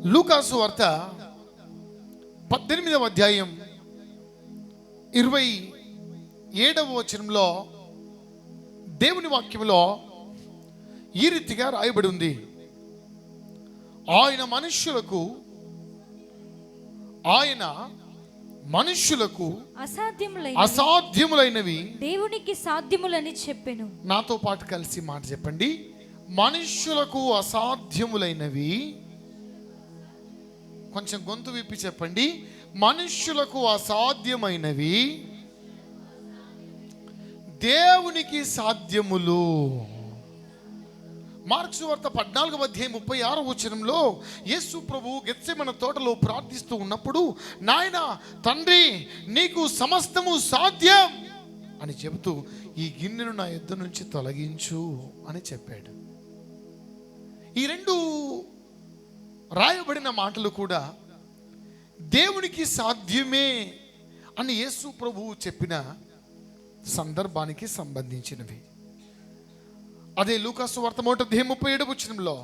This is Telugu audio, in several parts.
లూకాసు వార్త 18వ అధ్యాయం 27వ వచనంలో దేవుని వాక్యంలో ఈ రీతిగా రాయబడి ఉంది. ఆయన మనుష్యులకు అసాధ్యములైనవి దేవునికి సాధ్యములని చెప్పెను. నాతో పాటు కలిసి మాట చెప్పండి. మనుష్యులకు అసాధ్యములైనవి, కొంచెం గొంతు విప్పి చెప్పండి. మనుష్యులకు అసాధ్యమైనవి దేవునికి సాధ్యములు. మార్క్సు వార్త 14వ అధ్యాయం 36వ వచనంలో యేసు ప్రభు గెత్సెమనే తోటలో ప్రార్థిస్తూ ఉన్నప్పుడు, నాయన తండ్రి నీకు సమస్తము సాధ్యం అని చెబుతూ ఈ గిన్నెను నా యొద్ద నుంచి తొలగించు అని చెప్పాడు. ఈ రెండు రాయబడిన మాటలు కూడా దేవునికి సాధ్యమే అని యేసు ప్రభువు చెప్పిన సందర్భానికి సంబంధించినవి. అదే లూకాసు వార్త 1:37 వచనంలో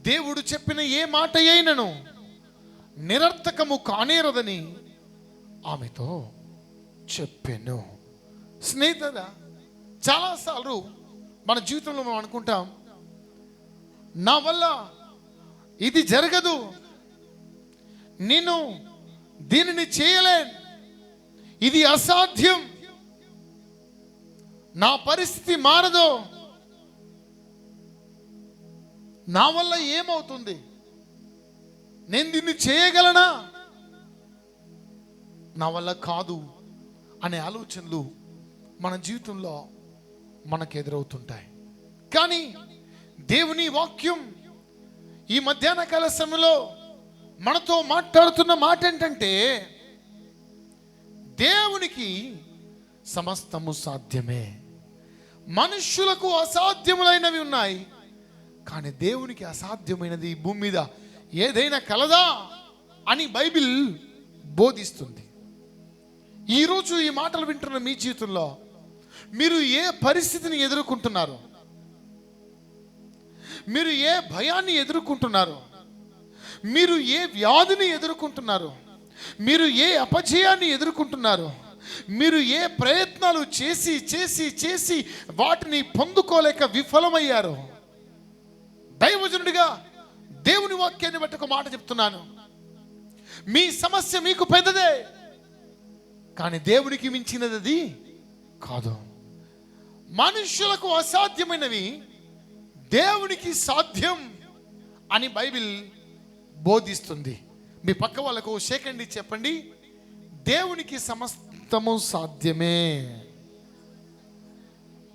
దేవుడు చెప్పిన ఏ మాట అయినను నిరర్థకము కానేరదని ఆమెతో చెప్పాను. స్నేహితుడా, చాలాసార్లు మన జీవితంలో మనం అనుకుంటాం, నా వల్ల ఇది జరగదు, నేను దీనిని చేయలేను, ఇది అసాధ్యం, నా పరిస్థితి మారదు, నా వల్ల ఏమవుతుంది, నేను దీన్ని చేయగలనా, నా వల్ల కాదు అనే ఆలోచనలు మన జీవితంలో మనకు ఎదురవుతుంటాయి. కానీ దేవుని వాక్యం ఈ మధ్యాహ్న కాల సమయంలో మనతో మాట్లాడుతున్న మాట ఏంటంటే, దేవునికి సమస్తము సాధ్యమే. మనుష్యులకు అసాధ్యములైనవి ఉన్నాయి, కానీ దేవునికి అసాధ్యమైనది ఈ భూమి మీద ఏదైనా కలదా అని బైబిల్ బోధిస్తుంది. ఈరోజు ఈ మాటలు వింటున్న మీ జీవితంలో మీరు ఏ పరిస్థితిని ఎదుర్కొంటున్నారు, మీరు ఏ భయాన్ని ఎదుర్కొంటున్నారు, మీరు ఏ వ్యాధిని ఎదుర్కొంటున్నారు, మీరు ఏ అపజయాన్ని ఎదుర్కొంటున్నారు, మీరు ఏ ప్రయత్నాలు చేసి చేసి చేసి వాటిని పొందుకోలేక విఫలమయ్యారు, దైవజనుడిగా దేవుని వాక్యాన్ని బట్టి ఒక మాట చెప్తున్నాను. మీ సమస్య మీకు పెద్దదే, కానీ దేవునికి మించినది అది కాదు. మనుష్యులకు అసాధ్యమైనవి దేవునికి సాధ్యం అని బైబిల్ బోధిస్తుంది. మీ పక్క వాళ్ళకు షేకండి, చెప్పండి, దేవునికి సమస్తము సాధ్యమే.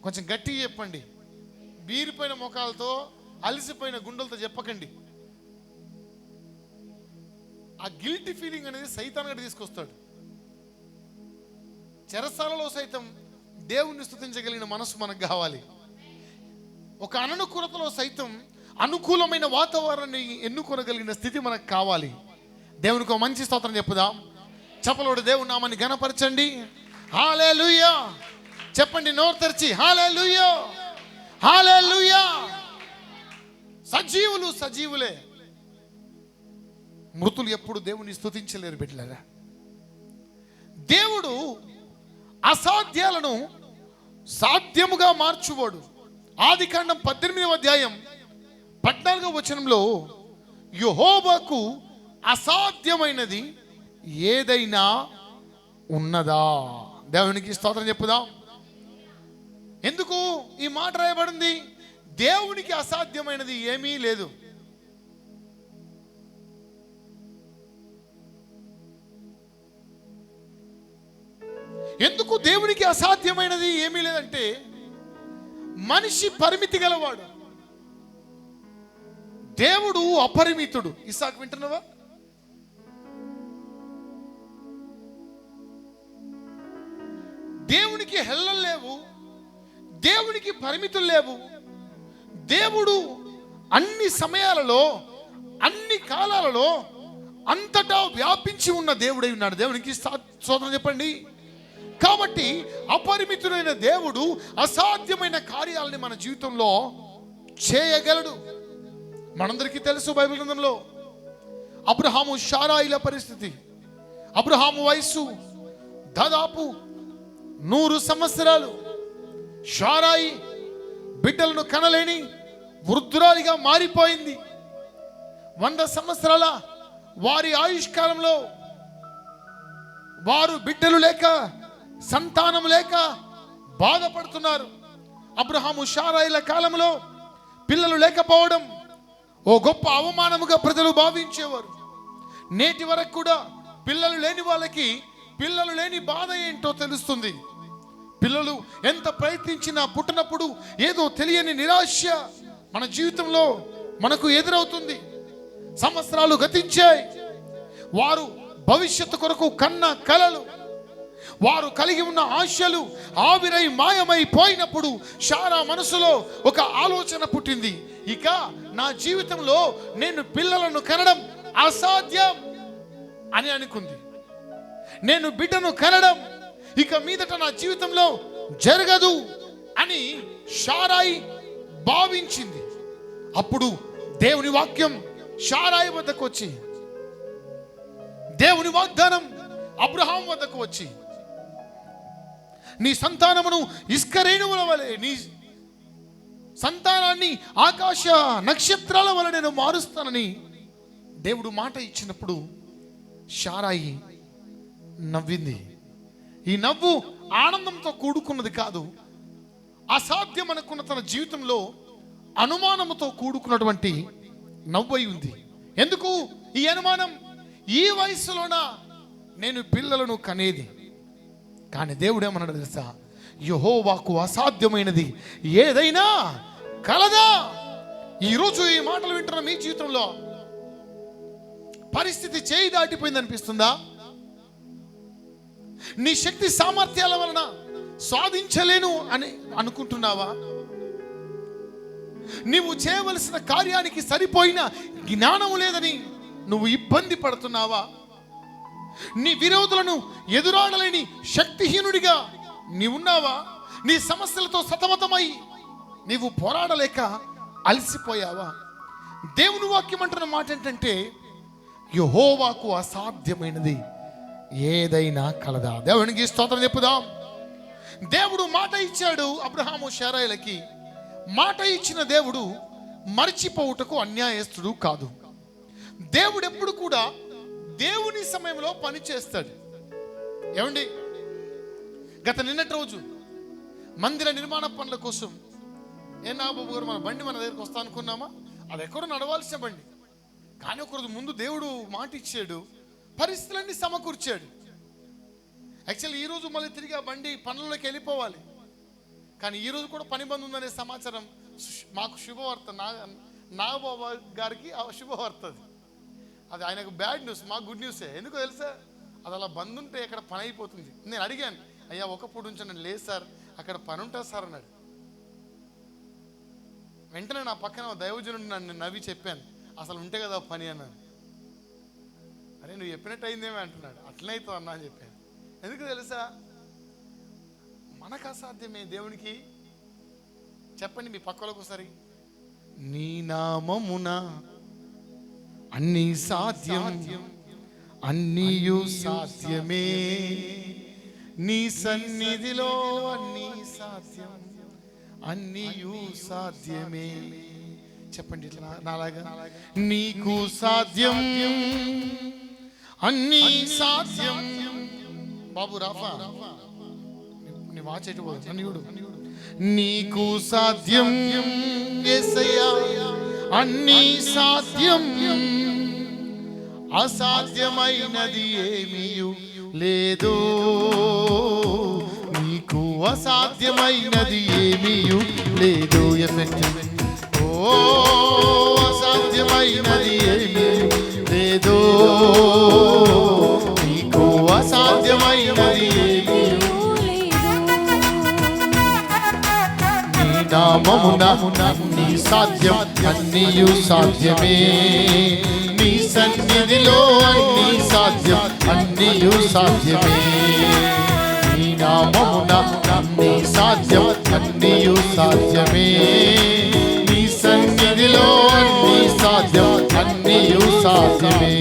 కొంచెం గట్టిగా చెప్పండి. బీరిపోయిన ముఖాలతో అలసిపోయిన గుండెలతో చెప్పకండి. ఆ గిల్టీ ఫీలింగ్ అనేది సైతాన్ గడి తీసుకొస్తాడు. చెరసాలలో సైతం దేవుణ్ణి స్తుతించగలిగిన మనసు మనకు కావాలి. ఒక అననుకూలతలో సైతం అనుకూలమైన వాతావరణాన్ని ఎన్నుకోగలిగిన స్థితి మనకు కావాలి. దేవునికి ఒక మంచి స్తోత్రం చెప్పుదాం. చప్పలోడు దేవుని నామాన్ని ఘనపరచండి. హల్లెలూయా చెప్పండి, నోరు తెరిచి హల్లెలూయా హల్లెలూయా. సజీవులు సజీవులే, మృతులు ఎప్పుడు దేవుని స్తుతించలేరు బిడ్డలారా. దేవుడు అసాధ్యాలను సాధ్యముగా మార్చువాడు. ఆదికాండం 18వ అధ్యాయం 14వ వచనంలో యెహోవాకు అసాధ్యమైనది ఏదైనా ఉన్నదా? దేవునికి స్తోత్రం చెప్పుదాం. ఎందుకు ఈ మాట రాయబడింది? దేవునికి అసాధ్యమైనది ఏమీ లేదు. ఎందుకు దేవునికి అసాధ్యమైనది ఏమీ లేదంటే, మనిషి పరిమితి గలవాడు, దేవుడు అపరిమితుడు. ఇస్సాకు వింటున్నావా? దేవునికి హెల్లలు లేవు, దేవునికి పరిమితులు లేవు. దేవుడు అన్ని సమయాలలో అన్ని కాలాలలో అంతటా వ్యాపించి ఉన్న దేవుడై ఉన్నాడు. దేవునికి స్తోత్రం చెప్పండి. కాబట్టి అపరిమితుడైన దేవుడు అసాధ్యమైన కార్యాలని మన జీవితంలో చేయగలడు. మనందరికీ తెలుసు, బైబిల్ గ్రంథంలో అబ్రహాము షారాయిల పరిస్థితి. అబ్రహాము వయస్సు దాదాపు 100 సంవత్సరాలు. షారాయి బిడ్డలను కనలేని వృద్ధురాలిగా మారిపోయింది. 100 సంవత్సరాల వారి ఆయుష్కాలంలో వారు బిడ్డలు లేక, సంతానం లేక బాధపడుతున్నారు. అబ్రహాము షారాయిల కాలంలో పిల్లలు లేకపోవడం ఓ గొప్ప అవమానముగా ప్రజలు భావించేవారు. నేటి వరకు కూడా పిల్లలు లేని వాళ్ళకి పిల్లలు లేని బాధ ఏంటో తెలుస్తుంది. పిల్లలు ఎంత ప్రయత్నించినా పుట్టినప్పుడు ఏదో తెలియని నిరాశ మన జీవితంలో మనకు ఎదురవుతుంది. సంవత్సరాలు గతించాయి. వారు భవిష్యత్తు కొరకు కన్న కలలు, వారు కలిగి ఉన్న ఆశలు ఆవిరై మాయమై పోయినప్పుడు శారా మనసులో ఒక ఆలోచన పుట్టింది. ఇక నా జీవితంలో నేను పిల్లలను కనడం అసాధ్యం అని అనుకుంది. నేను బిడ్డను కనడం ఇక మీదట నా జీవితంలో జరగదు అని షారాయి భావించింది. అప్పుడు దేవుని వాక్యం షారాయి వద్దకు వచ్చి, దేవుని వాగ్దానం అబ్రహాం వద్దకు వచ్చి, నీ సంతానమును ఇస్కరేణువుల వలె, నీ సంతానాన్ని ఆకాశ నక్షత్రాల వలె నేను మారుస్తానని దేవుడు మాట ఇచ్చినప్పుడు షారాయి నవ్వింది. ఈ నవ్వు ఆనందంతో కూడుకున్నది కాదు, అసాధ్యం అనుకున్న తన జీవితంలో అనుమానంతో కూడుకున్నటువంటి నవ్వై ఉంది. ఎందుకు ఈ అనుమానం? ఈ వయసులోన నేను పిల్లలను కనేది. కానీ దేవుడు ఏమన్నాడు తెలుసా? యెహోవాకు అసాధ్యమైనది ఏదైనా కలదా? ఈరోజు ఈ మాటలు వింటున్న మీ జీవితంలో పరిస్థితి చేయి దాటిపోయింది అనిపిస్తుందా? నీ శక్తి సామర్థ్యాల వలన సాధించలేను అని అనుకుంటున్నావా? నీవు చేయవలసిన కార్యానికి సరిపోయిన జ్ఞానం లేదని నువ్వు ఇబ్బంది పడుతున్నావా? నీ విరోధులను ఎదురాడలేని శక్తిహీనుడిగా నీవున్నావా? నీ సమస్యలతో సతమతమై నీవు పోరాడలేక అలసిపోయావా? దేవుని వాక్యం అంటున్న మాట ఏంటంటే, యెహోవాకు అసాధ్యమైనది ఏదైనా కలదా? దేవునికి స్తోత్రం చెప్పుదాం. దేవుడు మాట ఇచ్చాడు అబ్రహాము షారాయిలకి. మాట ఇచ్చిన దేవుడు మర్చిపోవుటకు అన్యాయస్తుడు కాదు. దేవుడు ఎప్పుడు కూడా దేవుని సమయంలో పని చేస్తాడు. ఏమండి, గత నిన్నటి రోజు మందిర నిర్మాణ పనుల కోసం నాగబాబు గారు మన బండి మన దగ్గరికి వస్తా అనుకున్నామా? అది ఎక్కడో నడవాల్సిన బండి. కానీ ఒకరోజు ముందు దేవుడు మాట ఇచ్చాడు, పరిస్థితులన్నీ సమకూర్చాడు. యాక్చువల్లీ ఈరోజు మళ్ళీ తిరిగి ఆ బండి పనుల్లోకి వెళ్ళిపోవాలి. కానీ ఈరోజు కూడా పని బంద్ ఉందనే సమాచారం మాకు శుభవార్త. నాగబాబు గారికి శుభవార్త అది ఆయనకు బ్యాడ్ న్యూస్, మాకు గుడ్ న్యూసే. ఎందుకో తెలుసా? అది అలా బంద్ ఉంటే అక్కడ పని అయిపోతుంది. నేను అడిగాను, అయ్యా ఒకప్పుడు ఉంచండి. లేదు సార్, అక్కడ పని ఉంటుంది సార్ అన్నాడు. వెంటనే నా పక్కన దైవజనుడు నన్ను నవ్వి చెప్పాను, అసలు ఉంటే కదా పని అన్నాను. అరే నువ్వు చెప్పినట్టు అయిందేమే అంటున్నాడు. అట్లనైతే అన్నా అని చెప్పాను. ఎందుకు తెలుసా? మనకు అసాధ్యమే దేవునికి. చెప్పండి మీ పక్కలకు ఒకసారి. నీ నామమున అన్ని సాధ్యం, అన్నీయు సాధ్యమే, నీ సన్నిధిలో అన్ని సాధ్యం, అన్నీయు సాధ్యమే. చెప్పండి ఇట్లా నాలాగా. నీకు సాధ్యం, అన్ని సాధ్యం. బాబు రాఫా నీ వాచేటు అన్నియుడు. నీకు సాధ్యం యేసయ్యా, అన్ని సాధ్యం, అసాధ్యమైనది ఏమీయు లేదు. నీకు అసాధ్యమైనది ఏమీయు లేదు. ఓ అసాధ్యమైనది ఏమీయు లేదు. నీకు అసాధ్యమైనది ఏమీయు నామమున అన్ని సాధ్యం, అన్నీయు సాధ్యమే, నీ సన్నిధిలో అన్ని సాధ్యం, అన్నీయు సాధ్యమే. నీ నామమున అన్ని సాధ్యం, అన్నీయు సాధ్యమే, నీ సన్నిధిలో అన్ని సాధ్యం, అన్నీయు సాధ్యమే.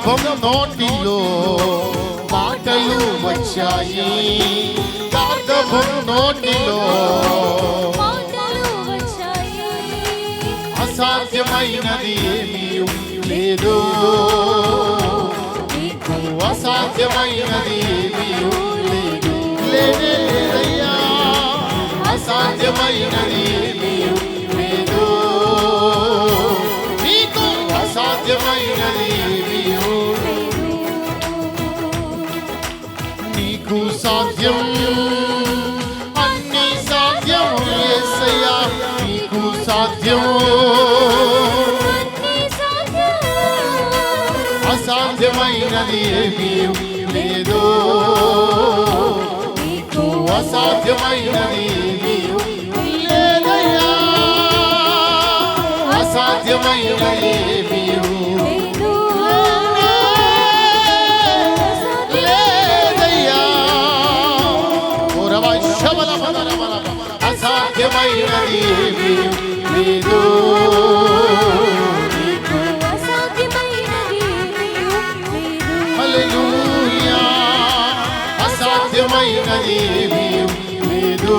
గార్ధబం నోటిలో మాటలు వచ్చాయి, గార్ధబం నోటిలో మాటలు వచ్చాయి. అసాధ్యమైనది ఏమీ లేదు, నీకు అసాధ్యమైనది ఏమీ లేదు, లేనే లేదయ్యా. అసాధ్యమైనది ఏమీ లేదు, నీకు అసాధ్యమైనది ఏమీ లేదు. నీకు సాధ్యం, అన్ని సాధ్యం యేసయ్యా, నీకు సాధ్యం. అన్నీ సాధ్యం. అసాధ్యమైనది ఏమీ లేదు, నీకు అసాధ్యమైనది ఏమీ లేదయ్యా. అసాధ్యమైనది ఏమీ లేదు. లేదయ్యా. అసాధ్యమైనది ఏమీ లేదు, నీకు అసాధ్యమైనది లేదు. హల్లెలూయా. అసాధ్యమైనది ఏమీ లేదు,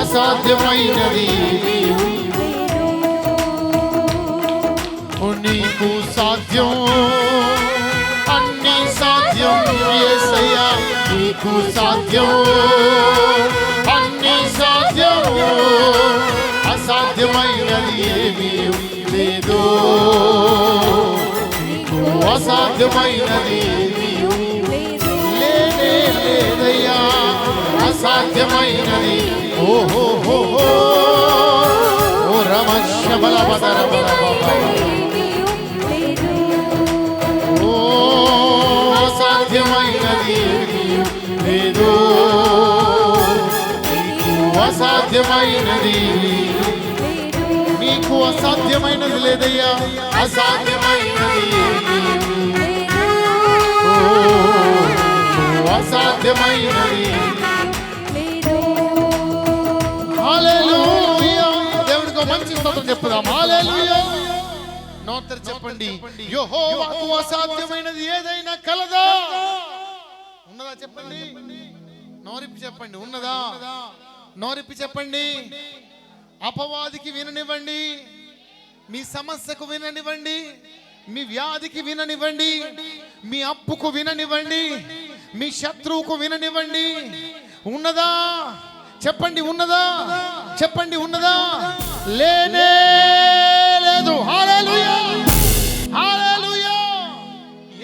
అసాధ్యమైనది ఏమీ నీకు సాధ్యం, అన్ని సాధ్యం యేసయ్యా, నీకు సాధ్యం, అన్ని సాధ్యం. అసాధ్యమైనది ఏమీ లేదు, నీకు అసాధ్యమైనది ఏమీ లేనే లేదయ్యా. అసాధ్యమైనది ఓహో ఓ రమశ బల బదర బల ఓ అసాధ్యమైనది ఏమీ లేదు, నీకు అసాధ్యమైనది, నీకు అసాధ్యమైనది లేదయ్యా. అసాధ్యమైనది ఏమీ అసాధ్యమైనది. హల్లెలూయా. దేవునికి మంచి స్తోత్రం చెప్పుదాం. హల్లెలూయా. నోతరు చెప్పండి, యెహోవాకు అసాధ్యమైనది ఏదైనా కలదా? ఉన్నదా చెప్పండి, నోరిప్పి చెప్పండి. ఉన్నదా? నోరిప్పి చెప్పండి. అపవాదికి విననివ్వండి, మీ సమస్యకు విననివ్వండి, మీ వ్యాధికి విననివ్వండి, మీ అప్పుకు విననివ్వండి, మీ శత్రువుకు విననివ్వండి. ఉన్నదా చెప్పండి, ఉన్నదా చెప్పండి. ఉన్నదా? లేనే లేదు. హల్లెలూయా, హల్లెలూయా.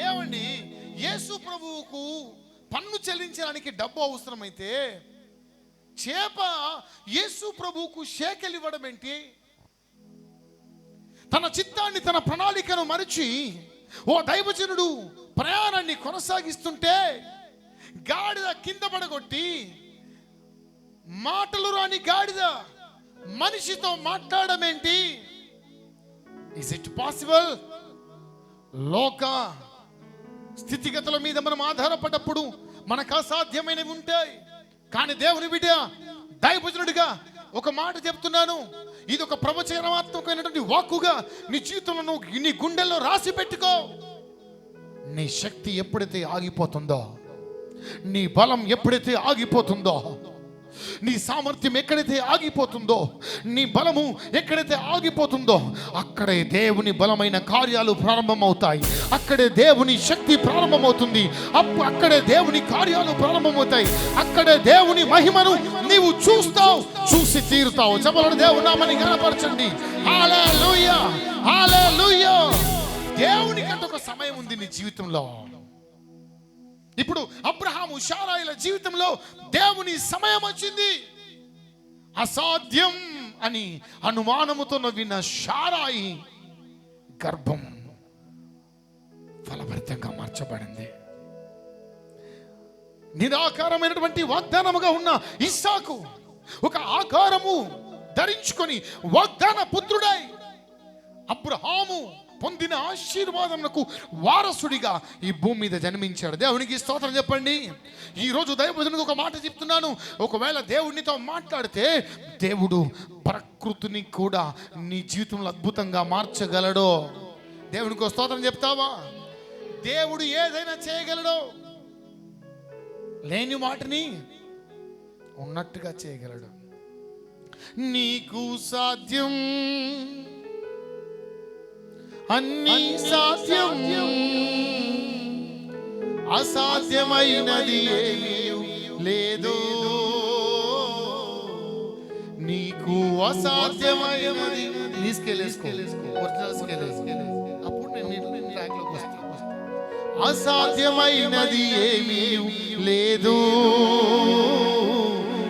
ఏమండి, యేసు ప్రభువుకు పన్ను చెల్లించడానికి డబ్బు అవసరమైతే చేప యేసు ప్రభువుకు షేకెల్ ఇవ్వడం ఏంటి? తన చిత్తాన్ని, తన ప్రణాళికను మరిచి ఓ దైవజనుడు ప్రయాణాన్ని కొనసాగిస్తుంటే గాడిద కింద పడగొట్టి, మాటలు రాని గాడిద మనిషితో మాట్లాడమేంటి? Is it possible? లోక స్థితిగతుల మీద మనం ఆధారపడ్డప్పుడు మనకు అసాధ్యమైనవి ఉంటాయి. కానీ దేవుని బిడ్డ, దైవజనుడిగా ఒక మాట చెప్తున్నాను, ఇది ఒక ప్రవచనాత్మకమైనటువంటి వాక్కుగా నీ జీవితంలో నీ గుండెల్లో రాసి పెట్టుకో. నీ శక్తి ఎప్పుడైతే ఆగిపోతుందో, నీ బలం ఎప్పుడైతే ఆగిపోతుందో, నీ సామర్థ్యం ఎక్కడైతే ఆగిపోతుందో, నీ బలము ఎక్కడైతే ఆగిపోతుందో, అక్కడే దేవుని బలమైన కార్యాలు ప్రారంభమవుతాయి. అక్కడే దేవుని శక్తి ప్రారంభమవుతుంది. అక్కడే దేవుని కార్యాలు ప్రారంభమవుతాయి. అక్కడే దేవుని మహిమను నీవు చూస్తావు, చూసి తీరుతావు. చెప్పలను దేవుని నామమును ఘనపరచండి. హల్లెలూయా, హల్లెలూయా. దేవునికంటే ఒక సమయం ఉంది నీ జీవితంలో. ఇప్పుడు అబ్రహాము, శారాయిల జీవితంలో దేవుని సమయం వచ్చింది. అసాధ్యం అని అనుమానముతో నవ్విన శారాయి గర్భం ఫలభరితంగా మార్చబడింది. నిరాకారమైనటువంటి వాగ్దానముగా ఉన్న ఇస్సాకు ఒక ఆకారము ధరించుకొని వాగ్దాన పుత్రుడై అబ్రహాము పొందిన ఆశీర్వాదములకు వారసుడిగా ఈ భూమి మీద జన్మించాడు. దేవునికి స్తోత్రం చెప్పండి. ఈరోజు దైవజనుడికి ఒక మాట చెప్తున్నాను. ఒకవేళ దేవుడినితో మాట్లాడితే దేవుడు ప్రకృతిని కూడా నీ జీవితంలో అద్భుతంగా మార్చగలడు. దేవునికి స్తోత్రం చెప్తావా? దేవుడు ఏదైనా చేయగలడు. లేని వాటిని ఉన్నట్టుగా చేయగలడు. నీకు సాధ్యం, అన్నీ సాధ్యం, అసాధ్యమైనది ఏమీ లేదు. నీకు అసాధ్యమైనది నీ స్కేల్ వేసుకో, ఒరిజినల్ స్కేల్ వేసుకో. అప్పుడు నేను ట్రాక్ లోకి వస్తాను. అసాధ్యమైనది ఏమీ లేదు,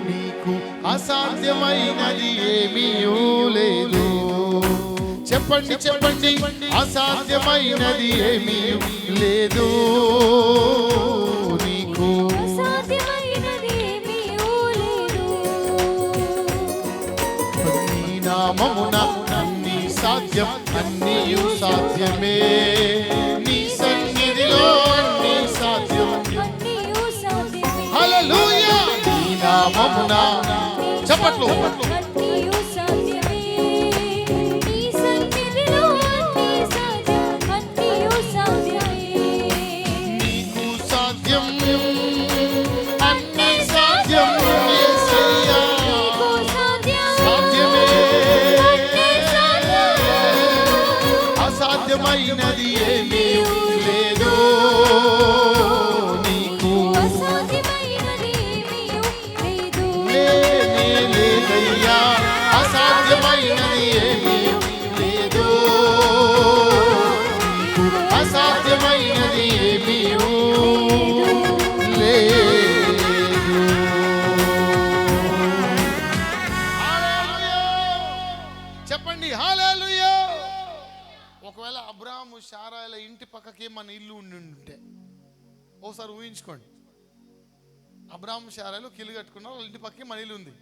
నీకు అసాధ్యమైనది ఏమీ లేదు. చెప్పండి చెప్పండి, అసాధ్యమైనది ఏమీ లేదు, నీకు అసాధ్యమైనది ఏమీ లేదు. నీ నామమున అన్ని సాధ్యం, అన్నీయు సాధ్యమే. నీ సన్నిధిలో అన్ని సాధ్యం. అన్నీయు సాధ్యమే. హల్లెలూయా. నీ నామమున చప్పట్లు. అన్నీయు సాధ్యమే. నీ సన్నిధిలో అన్నీ సాధ్యం. అన్నీయు సాధ్యమే. నీకు సాధ్యం, అన్ని సాధ్యం. యేసయ్యా నీకు సాధ్యం. సాధ్యమే. అన్నీ సాధ్యం. అసాధ్యమైనది ఏమీ లేదు, నీకు అసాధ్యమైనది ఏమీ లేదు. లేనే లేదయ్యా. అసాధ్యమైనది ఏమీ లేదు, నీకు అసాధ్యమైనది ఏమీ లేదు. హల్లెలూయా. చెప్పండి హల్లెలూయా. ఒకవేళ అబ్రాహాము శారాల ఇంటి పక్కకే మన ఇల్లు ఉంటే ఓసారి ఊహించుకోండి. అబ్రాహాము శారాలు కిల్లు కట్టుకున్నారు, వాళ్ళ ఇంటి పక్కకే మన ఇల్లు ఉంది.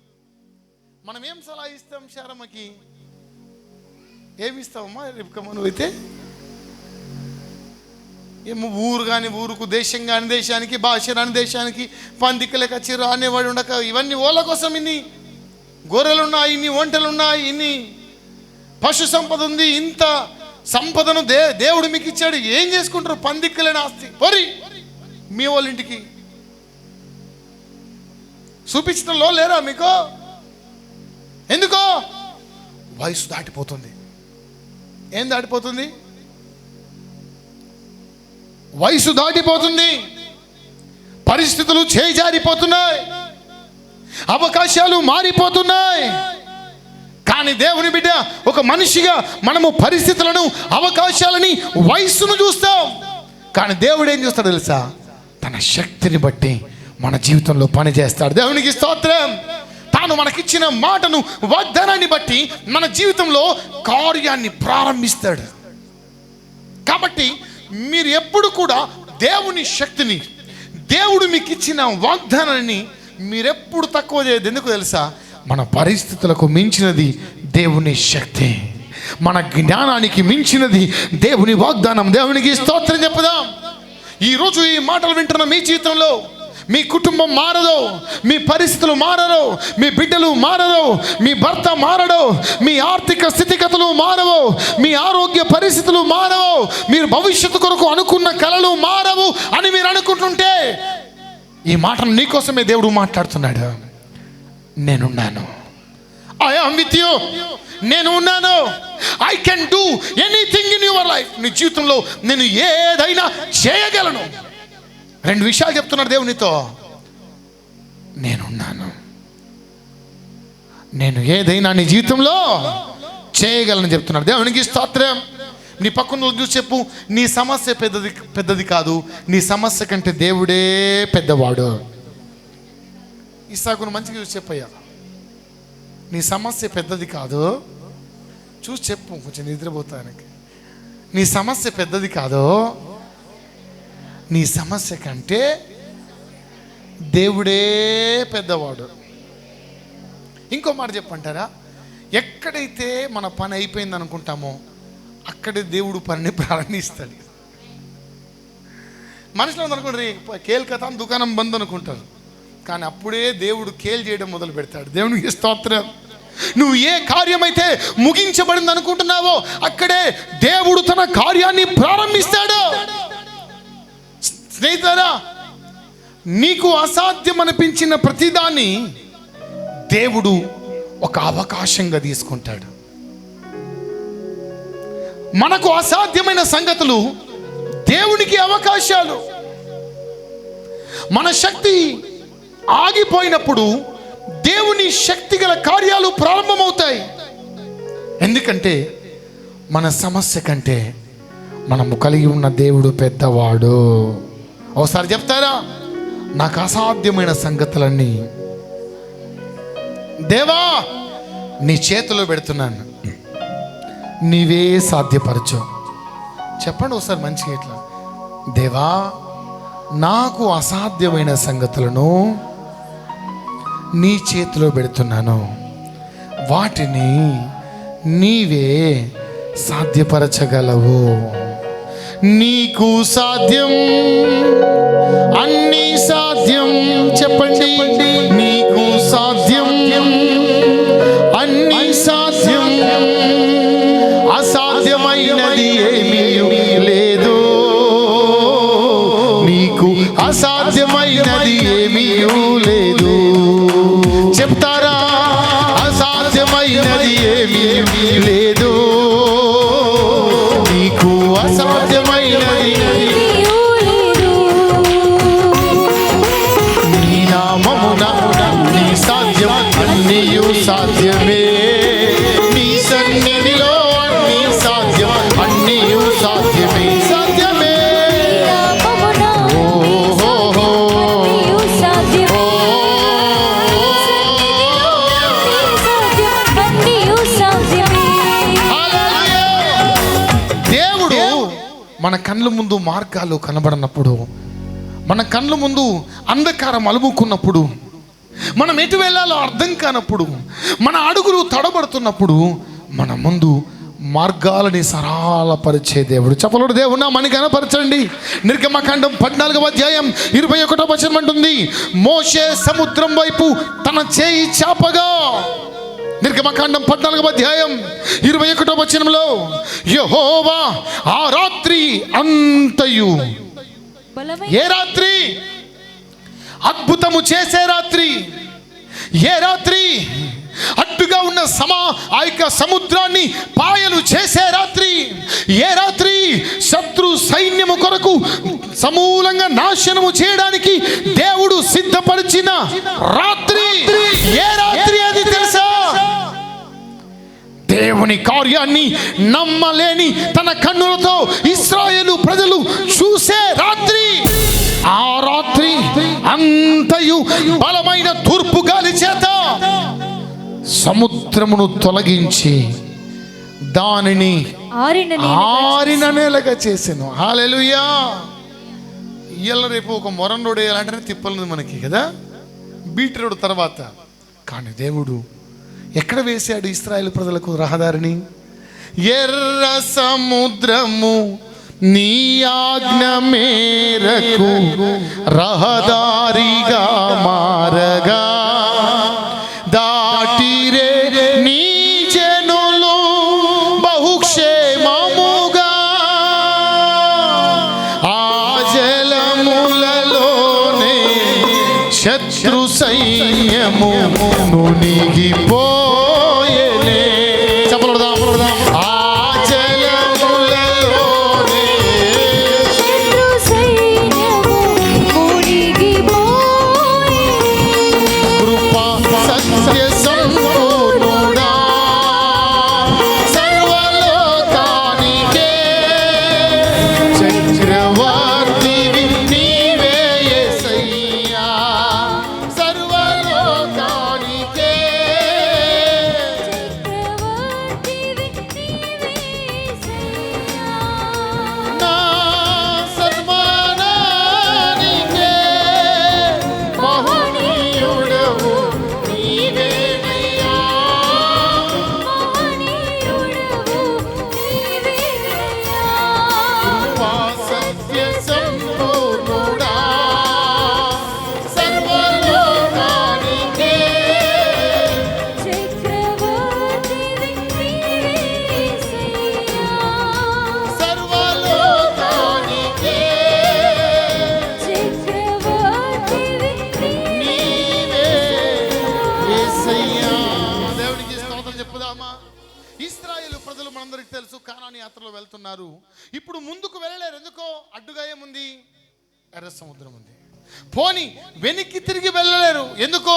మనం ఏం సలహా ఇస్తాం శారమ్మకి? ఏమి ఇస్తామమ్మా రేపు నువ్వు అయితే? ఏమో ఊరు కాని ఊరుకు, దేశం కాని దేశానికి, భాష రాని దేశానికి, పందికలకి వచ్చి రానివాడు ఉండక, ఇవన్నీ ఓళ్ళ కోసం ఇన్ని గొర్రెలున్నాయి, ఇన్ని ఒంటెలున్నాయి, ఇన్ని పశు సంపద ఉంది, ఇంత సంపదను దేవుడు మీకు ఇచ్చాడు. ఏం చేసుకుంటారు? పందిక్కలేని ఆస్తి పోరి మీ వాళ్ళ ఇంటికి చూపించడంలో లేరా మీకు? ఎందుకో? వయసు దాటిపోతుంది. ఏం దాటిపోతుంది? వయసు దాటిపోతుంది. పరిస్థితులు చేజారిపోతున్నాయి, అవకాశాలు మారిపోతున్నాయి. కానీ దేవుని బిడ్డ, ఒక మనిషిగా మనము పరిస్థితులను, అవకాశాలని, వయస్సును చూస్తాం. కానీ దేవుడు ఏం చూస్తాడు తెలుసా? తన శక్తిని బట్టి మన జీవితంలో పని చేస్తాడు. దేవునికి స్తోత్రం. తాను మనకిచ్చిన మాటను, వాగ్దానాన్ని బట్టి మన జీవితంలో కార్యాన్ని ప్రారంభిస్తాడు. కాబట్టి మీరు ఎప్పుడు కూడా దేవుని శక్తిని, దేవుడు మీకు ఇచ్చిన వాగ్దానాన్ని మీరెప్పుడు తక్కువ చేయదు. ఎందుకు తెలుసా? మన పరిస్థితులకు మించినది దేవుని శక్తి, మన జ్ఞానానికి మించినది దేవుని వాగ్దానం. దేవునికి స్తోత్రం చెప్పుదాం. ఈరోజు ఈ మాటలు వింటున్న మీ జీవితంలో మీ కుటుంబం మారదు, మీ పరిస్థితులు మారరు, మీ బిడ్డలు మారరు, మీ భర్త మారడు, మీ ఆర్థిక స్థితిగతులు మారవు, మీ ఆరోగ్య పరిస్థితులు మారవు, మీరు భవిష్యత్తు కొరకు అనుకున్న కలలు మారవు అని మీరు అనుకుంటుంటే, ఈ మాటను నీకోసమే దేవుడు మాట్లాడుతున్నాడు. నేనున్నాను. I am with you. నేను ఉన్నాను. I can do anything in your life. నీ జీవితంలో నేను ఏదైనా చేయగలను. రెండు విషయాలు చెప్తున్నాడు దేవునితో. నేనున్నాను, నేను ఏదైనా నీ జీవితంలో చేయగలను చెప్తున్నాడు. దేవునికి స్తోత్రం. నీ పక్కన చూసి చెప్పు, నీ సమస్య పెద్దది కాదు, నీ సమస్య కంటే దేవుడే పెద్దవాడు. ఇస్సాకును మంచిగా చూసి చెప్పయ్యా, నీ సమస్య పెద్దది కాదు. చూసి చెప్పు, కొంచెం నిద్రపోతానికి. నీ సమస్య పెద్దది కాదు, నీ సమస్య కంటే దేవుడే పెద్దవాడు. ఇంకో మాట చెప్పంటారా? ఎక్కడైతే మన పని అయిపోయింది అనుకుంటామో అక్కడే దేవుడు పనిని ప్రారంభిస్తాడు. మనుషులు అనుకుంటారు కేల్కతా దుకాణం బంద్ అనుకుంటారు, కానీ అప్పుడే దేవుడు కేల్ చేయడం మొదలు పెడతాడు. దేవునికి స్తోత్రం. నువ్వు ఏ కార్యమైతే ముగించబడింది అనుకుంటున్నావో అక్కడే దేవుడు తన కార్యాన్ని ప్రారంభిస్తాడు. స్నేహితులారా, నీకు అసాధ్యం అనిపించిన ప్రతిదాన్ని దేవుడు ఒక అవకాశంగా తీసుకుంటాడు. మనకు అసాధ్యమైన సంగతులు దేవునికి అవకాశాలు. మన శక్తి ఆగిపోయినప్పుడు దేవుని శక్తి గల కార్యాలు ప్రారంభమవుతాయి. ఎందుకంటే మన సమస్య కంటే మనము కలిగి ఉన్న దేవుడు పెద్దవాడు. ఒకసారి చెప్తారా, నాకు అసాధ్యమైన సంగతులన్నీ దేవా నీ చేతిలో పెడుతున్నాను, నీవే సాధ్యపరచు. చెప్పండి ఒకసారి మంచిగా ఇట్లా, దేవా నాకు అసాధ్యమైన సంగతులను నీ చేతిలో పెడుతున్నాను, వాటిని నీవే సాధ్యపరచగలవు. నీకు సాధ్యం, అన్నీ సాధ్యం. చెప్పండి, నీకు సాధ్యం, అన్నీ సాధ్యం. అసాధ్యమైనది ఏమీ లేదు, నీకు అసాధ్యమైనది ఏమీ లేదు. చెప్తారా, అసాధ్యమైనది ఏమీ లేదు, నీకు అసాధ్యమైనది నీ నామమున నీ సాధ్యం అన్నీయు సాధ్యమే. నీ సన్నిధిలో అన్నీ సాధ్యం, అన్నీయు సాధ్యమే, సాధ్యమే. మన కళ్ళ ముందు మార్గాలు కనబడినప్పుడు, మన కళ్ళ ముందు అంధకారం అలుముకున్నప్పుడు, మనం ఎటు వెళ్ళాలో అర్థం కానప్పుడు, మన అడుగులు తడబడుతున్నప్పుడు మన ముందు మార్గాలని సరళపరిచే దేవుడు. చెప్పలేడు దేవుడు మని కనపరచండి. నిర్గమకాండం 14వ అధ్యాయం 21వ వచనం అంటుంది, మోషే సముద్రం వైపు తన చేయి చాపగా. నిర్గమకాండం 14వ అధ్యాయం 21వ వచనంలో, యెహోవా ఆ రాత్రి అంతయు, ఏ రాత్రి? అద్భుతము చేసే రాత్రి. ఏ రాత్రి? అడ్డుగా ఉన్న ఆ యొక్క సముద్రాన్ని పాయలు చేసే రాత్రి. ఏ రాత్రి? శత్రు సైన్యము కొరకు సమూలంగా నాశనము చేయడానికి దేవుడు సిద్ధపరిచిన రాత్రి. ఏ రాత్రి అది తెలుసా? దేవుని కార్యాన్ని నమ్మలేని తన కన్నులతో ఇశ్రాయేలు ప్రజలు చూసే రాత్రి. ఆ రాత్రి అంతయు బలమైన తూర్పు గాలి చేత సముద్రమును తొలగించి దానిని ఆరిన నేలగా చేసాను. హల్లెలూయా. ఇయ్యాల రేపు ఒక మొరం రోడ్ వేయాలంటేనే తిప్పలు మనకి కదా, బీట్ రోడ్ తర్వాత. కానీ దేవుడు ఎక్కడ వేశాడు ఇశ్రాయేలు ప్రజలకు రహదారిని? ఎర్ర సముద్రము నీ ఆజ్ఞ మేరకు రహదారిగా మారగా, దాటిరే నీ జనులు బహుక్షేమముగా. ఆ జలములలోనే శత్రు సైన్యము మునిగిపోయేనే. చెప్పలదా? ఆ జలములలోనే శత్రు సైన్యము మునిగిపోయే. కృపా సత్య సంపూర్ణుడా, సర్వలోకానికే చక్రవర్తివి నీవే యేసయ్యా. సర్వలోకానికే ప్రజలు మనందరికీ తెలుసు కానాను యాత్రలో వెళ్తున్నారు. ఇప్పుడు ముందుకు వెళ్ళలేరు. ఎందుకో? అడ్డుగా ఏముంది? ఎర్ర సముద్రం ఉంది. పోని వెనక్కి తిరిగి వెళ్ళలేరు. ఎందుకో?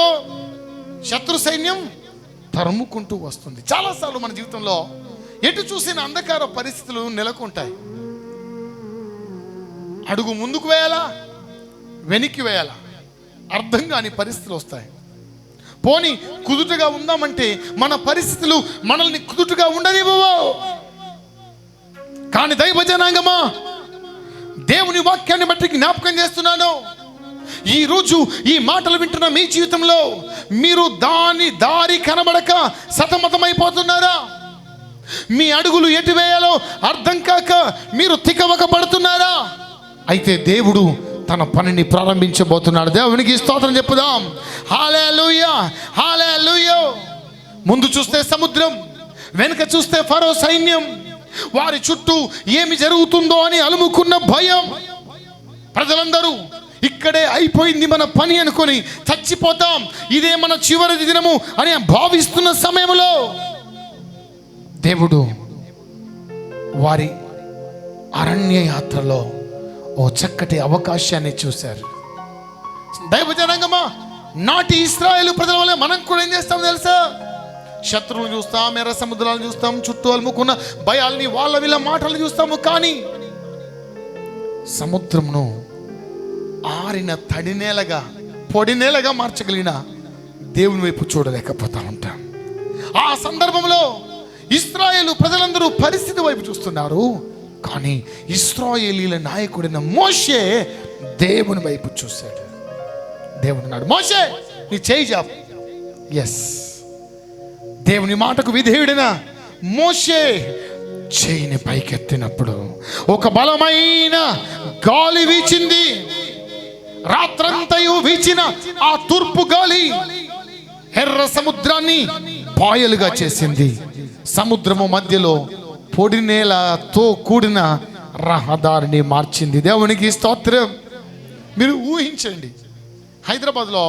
శత్రు సైన్యం తరుముకుంటూ వస్తుంది. చాలాసార్లు మన జీవితంలో ఎటు చూసిన అంధకార పరిస్థితులు నెలకొంటాయి. అడుగు ముందుకు వేయాలా, వెనక్కి వేయాలా, అర్థం కాని పరిస్థితులు వస్తాయి. పోని కుదుటగా ఉందామంటే మన పరిస్థితులు మనల్ని కుదుటగా ఉండనివ్వవు. కానీ దైవ జనాంగమా, దేవుని వాక్యాన్ని బట్టి జ్ఞాపకం చేస్తున్నాను, ఈరోజు ఈ మాటలు వింటున్న మీ జీవితంలో మీరు దారి కనబడక సతమతమైపోతున్నారా? మీ అడుగులు ఎటు వేయాలో అర్థం కాక మీరు తికమక పడుతున్నారా? అయితే దేవుడు తన పనిని ప్రారంభించబోతున్నాడు. దేవునికి స్తోత్రం చెప్పుదాం. హల్లెలూయా, హల్లెలూయా. ముందు చూస్తే సముద్రం, వెనుక చూస్తే ఫరో సైన్యం. వారి చుట్టూ ఏమి జరుగుతుందో అని అలుముకున్న భయం. ప్రజలందరూ ఇక్కడే అయిపోయింది మన పని అనుకొని చచ్చిపోతాం, ఇదే మన చివరి దినము అని భావిస్తున్న సమయంలో దేవుడు వారి అరణ్య యాత్రలో ఓ చక్కటి అవకాశాన్ని చూశారు. దైవ జనాంగమా, నాటి ఇశ్రాయేలు ప్రజల వల్ల మనం కూడా ఏం చేస్తాం తెలుసా? శత్రువులు చూస్తాం, ఎర్ర సముద్రాలను చూస్తాం, చుట్టూ అలుముకున్న భయాల్ని, వాళ్ళ వీళ్ళ మాటలు చూస్తాము. కానీ సముద్రమును ఆరిన తడినేలగా, పొడినేలగా మార్చగలిగిన దేవుని వైపు చూడలేకపోతా ఉంటాం. ఆ సందర్భంలో ఇశ్రాయేలు ప్రజలందరూ పరిస్థితి వైపు చూస్తున్నారు. కానీ ఇశ్రాయేలీల నాయకుడైన మోషే దేవుని వైపు చూశాడు. దేవుడు అన్నాడు, మోషే నీ చేయి చాపు. ఎస్, దేవుని మాటకు విధేయుడైన మోషే చేయిని పైకెత్తినప్పుడు ఒక బలమైన గాలి వీచింది. రాత్రంతయు వీచిన ఆ తూర్పు గాలి ఎర్ర సముద్రాన్ని పాయలుగా చేసింది. సముద్రము మధ్యలో పొడి నేలతో కూడిన రహదారిని మార్చింది. దేవునికి స్తోత్రం. మీరు ఊహించండి, హైదరాబాద్లో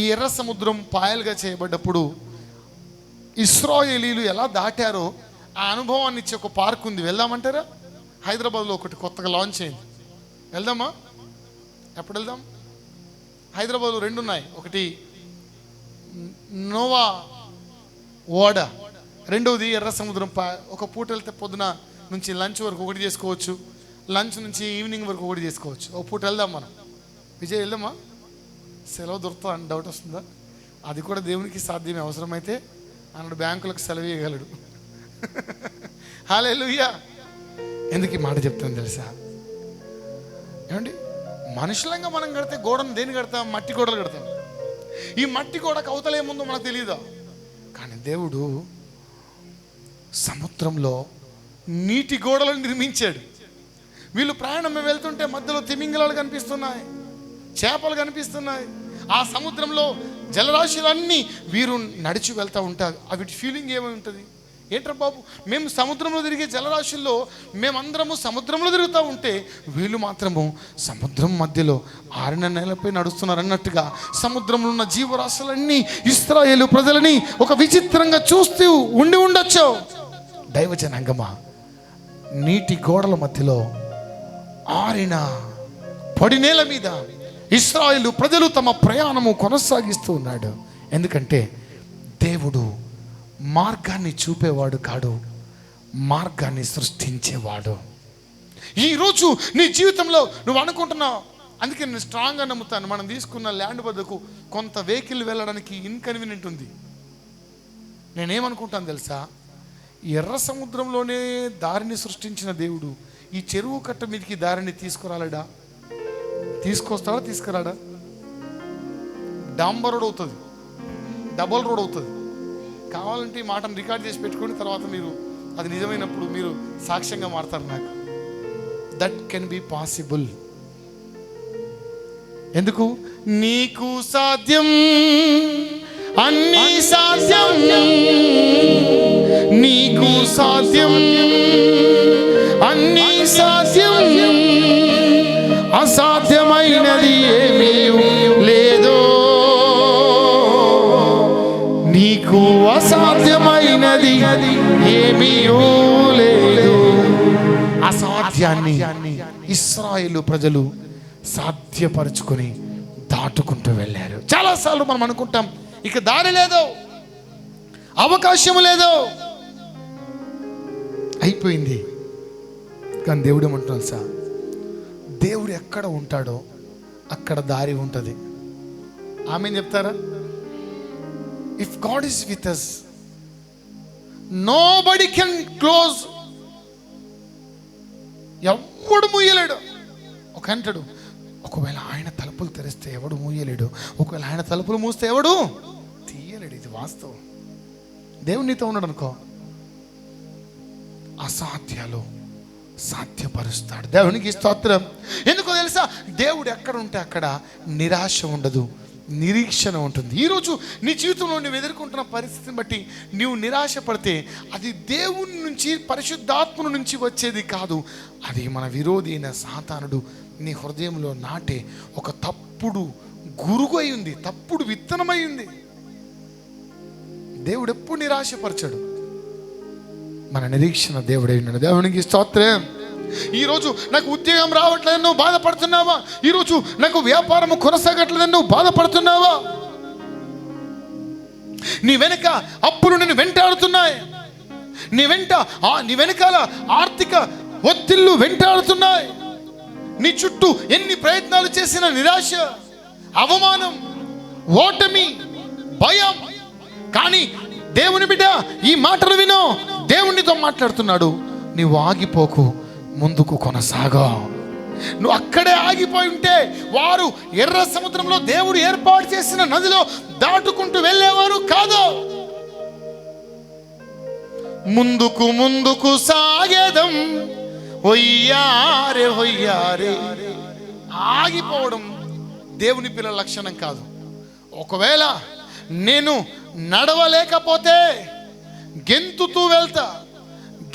ఈ ఎర్ర సముద్రం పాయలుగా చేయబడ్డప్పుడు ఇశ్రాయేలీలు ఎలా దాటారో ఆ అనుభవాన్ని ఇచ్చే ఒక పార్క్ ఉంది. వెళ్దామంటారా? హైదరాబాద్లో ఒకటి కొత్తగా లాంచ్ అయింది. వెళ్దామా? ఎప్పుడు వెళ్దాం? హైదరాబాద్లో 2 ఉన్నాయి. ఒకటి నోవా ఓడ, రెండవది ఎర్ర సముద్రం. ఒక పూట వెళ్తే పొద్దున నుంచి లంచ్ వరకు ఒకటి చేసుకోవచ్చు, లంచ్ నుంచి ఈవినింగ్ వరకు ఒకటి చేసుకోవచ్చు. ఒక పూట వెళ్దాం మనం. విజయ్ వెళ్దామా? సెలవు దొరుకుతా అని డౌట్ వస్తుందా? అది కూడా దేవునికి సాధ్యమే. అవసరమైతే అన్నాడు బ్యాంకులకు సెలవు ఇవ్వగలడు. హల్లెలూయా. ఎందుకు ఈ మాట చెప్తాను తెలుసా? ఏమండి, మనుషులంగా మనం కడితే గోడను దేని కడతాం? మట్టి గోడలు కడతాం. ఈ మట్టి గోడకు అవతల ఏముందో మనకు తెలియదా? కానీ దేవుడు సముద్రంలో నీటి గోడలను నిర్మించాడు. వీళ్ళు ప్రయాణం వెళ్తుంటే మధ్యలో తిమింగలాలు కనిపిస్తున్నాయి, చేపలు కనిపిస్తున్నాయి. ఆ సముద్రంలో జలరాశులన్నీ వీరు నడిచి వెళ్తూ ఉంటారు. వీటి ఫీలింగ్ ఏమై ఉంటుంది? ఏంట్రా బాబు, మేము సముద్రంలో తిరిగే జలరాశుల్లో మేమందరము సముద్రంలో తిరుగుతూ ఉంటే వీళ్ళు మాత్రము సముద్రం మధ్యలో ఆరిన నేలపై నడుస్తున్నారు అన్నట్టుగా సముద్రంలో ఉన్న జీవరాశులన్నీ ఇశ్రాయేలు ప్రజలని ఒక విచిత్రంగా చూస్తూ ఉండొచ్చు. దైవజనాంగమా, నీటి గోడల మధ్యలో ఆరిన పొడి నేల మీద ఇశ్రాయేలు ప్రజలు తమ ప్రయాణము కొనసాగిస్తూ ఉన్నాడు. ఎందుకంటే దేవుడు మార్గాన్ని చూపేవాడు కాడు, మార్గాన్ని సృష్టించేవాడు. ఈరోజు నీ జీవితంలో నువ్వు అనుకుంటున్నావు, అందుకే నేను స్ట్రాంగ్గా నమ్ముతాను, మనం తీసుకున్న ల్యాండ్ వద్దకు కొంత వెహికల్ వెళ్ళడానికి ఇన్కన్వీనియంట్ ఉంది. నేనేమనుకుంటాను తెలుసా? ఎర్ర సముద్రంలోనే దారిని సృష్టించిన దేవుడు ఈ చెరువు కట్ట మీదకి దారిని తీసుకురాలేడా? తీసుకొస్తాడా? తీసుకురాడా? డాంబర్ రోడ్ అవుతుంది, డబల్ రోడ్ అవుతుంది. కావాలంటే ఈ మాటను రికార్డ్ చేసి పెట్టుకుని తర్వాత మీరు అది నిజమైనప్పుడు మీరు సాక్ష్యంగా మారుతారు నాకు. That can be possible. ఎందుకు? నీకు సాధ్యం, అన్నీ సాధ్యం, నీకు సాధ్యం, అన్నీ సాధ్యం, అసాధ్యమైనది ఏమీ లేదు. నీకు అసాధ్యమైన అయినది ఏమీయూ లేదు. అసాధ్యాన్ని ఇశ్రాయేలు ప్రజలు సాధ్యపరుచుకొని దాటుకుంటూ వెళ్ళారు. చాలాసార్లు మనం అనుకుంటాం ఇక దారి లేదు, అవకాశం లేదు, అయిపోయింది. కానీ దేవుడు ఏమంటున్నాడు సార్, దేవుడు ఎక్కడ ఉంటాడో అక్కడ దారి ఉంటుంది. ఆమె చెప్తారా? If God is with us, nobody can close. ఎవడు మూయలేడు. ఒక అంటాడు, ఒకవేళ ఆయన తలుపులు తెరిస్తే ఎవడు మూయలేడు, ఒకవేళ ఆయన తలుపులు మూస్తే ఎవడు తీయలేడు. ఇది వాస్తవం. దేవుడు నీతో ఉన్నాడు అనుకో, అసాధ్యాలు సాధ్యపరుస్తాడు. దేవునికి స్తోత్రం. ఎందుకో తెలుసా, దేవుడు ఎక్కడ ఉంటే అక్కడ నిరాశ ఉండదు, నిరీక్షణ ఉంటుంది. ఈరోజు నీ జీవితంలో నువ్వు ఎదుర్కొంటున్న పరిస్థితిని బట్టి నువ్వు నిరాశ పడితే అది దేవుని నుంచి, పరిశుద్ధాత్మ నుంచి వచ్చేది కాదు. అది మన విరోధి అయిన సాతానుడు నీ హృదయంలో నాటే ఒక తప్పుడు గురుగు అయి ఉంది, తప్పుడు విత్తనమై ఉంది. దేవుడు ఎప్పుడు నిరాశపరచడు, మన నిరీక్షణ దేవుడే ఉన్నాడు. దేవునికి స్తోత్రం. ఈరోజు నాకు ఉద్యోగం రావట్లేదని నువ్వు బాధపడుతున్నావా? ఈరోజు నాకు వ్యాపారం కొనసాగట్లేదని నువ్వు బాధపడుతున్నావా? నీ వెనక అప్పులు నిన్ను వెంటాడుతున్నాయి, నీ వెనకాల ఆర్థిక ఒత్తిళ్లు వెంటాడుతున్నాయి, నీ చుట్టూ ఎన్ని ప్రయత్నాలు చేసిన నిరాశ, అవమానం, ఓటమి, భయం. కానీ దేవుని బిడ్డ ఈ మాటలు వినో, దేవునితో మాట్లాడుతున్నాడు. నీవు ఆగిపోకు, ముందుకు కొనసాగా. నువ్వు అక్కడే ఆగిపోయి ఉంటే వారు ఎర్ర సముద్రంలో దేవుడు ఏర్పాటు చేసిన నదిలో దాటుకుంటూ వెళ్ళేవారు కాదు. ముందుకు ముందుకు సాగేదం, హొయ్యారే హొయ్యారే. ఆగిపోవడం దేవుని పిల్లల లక్షణం కాదు. ఒకవేళ నేను నడవలేకపోతే గెంతుతూ వెళ్తా,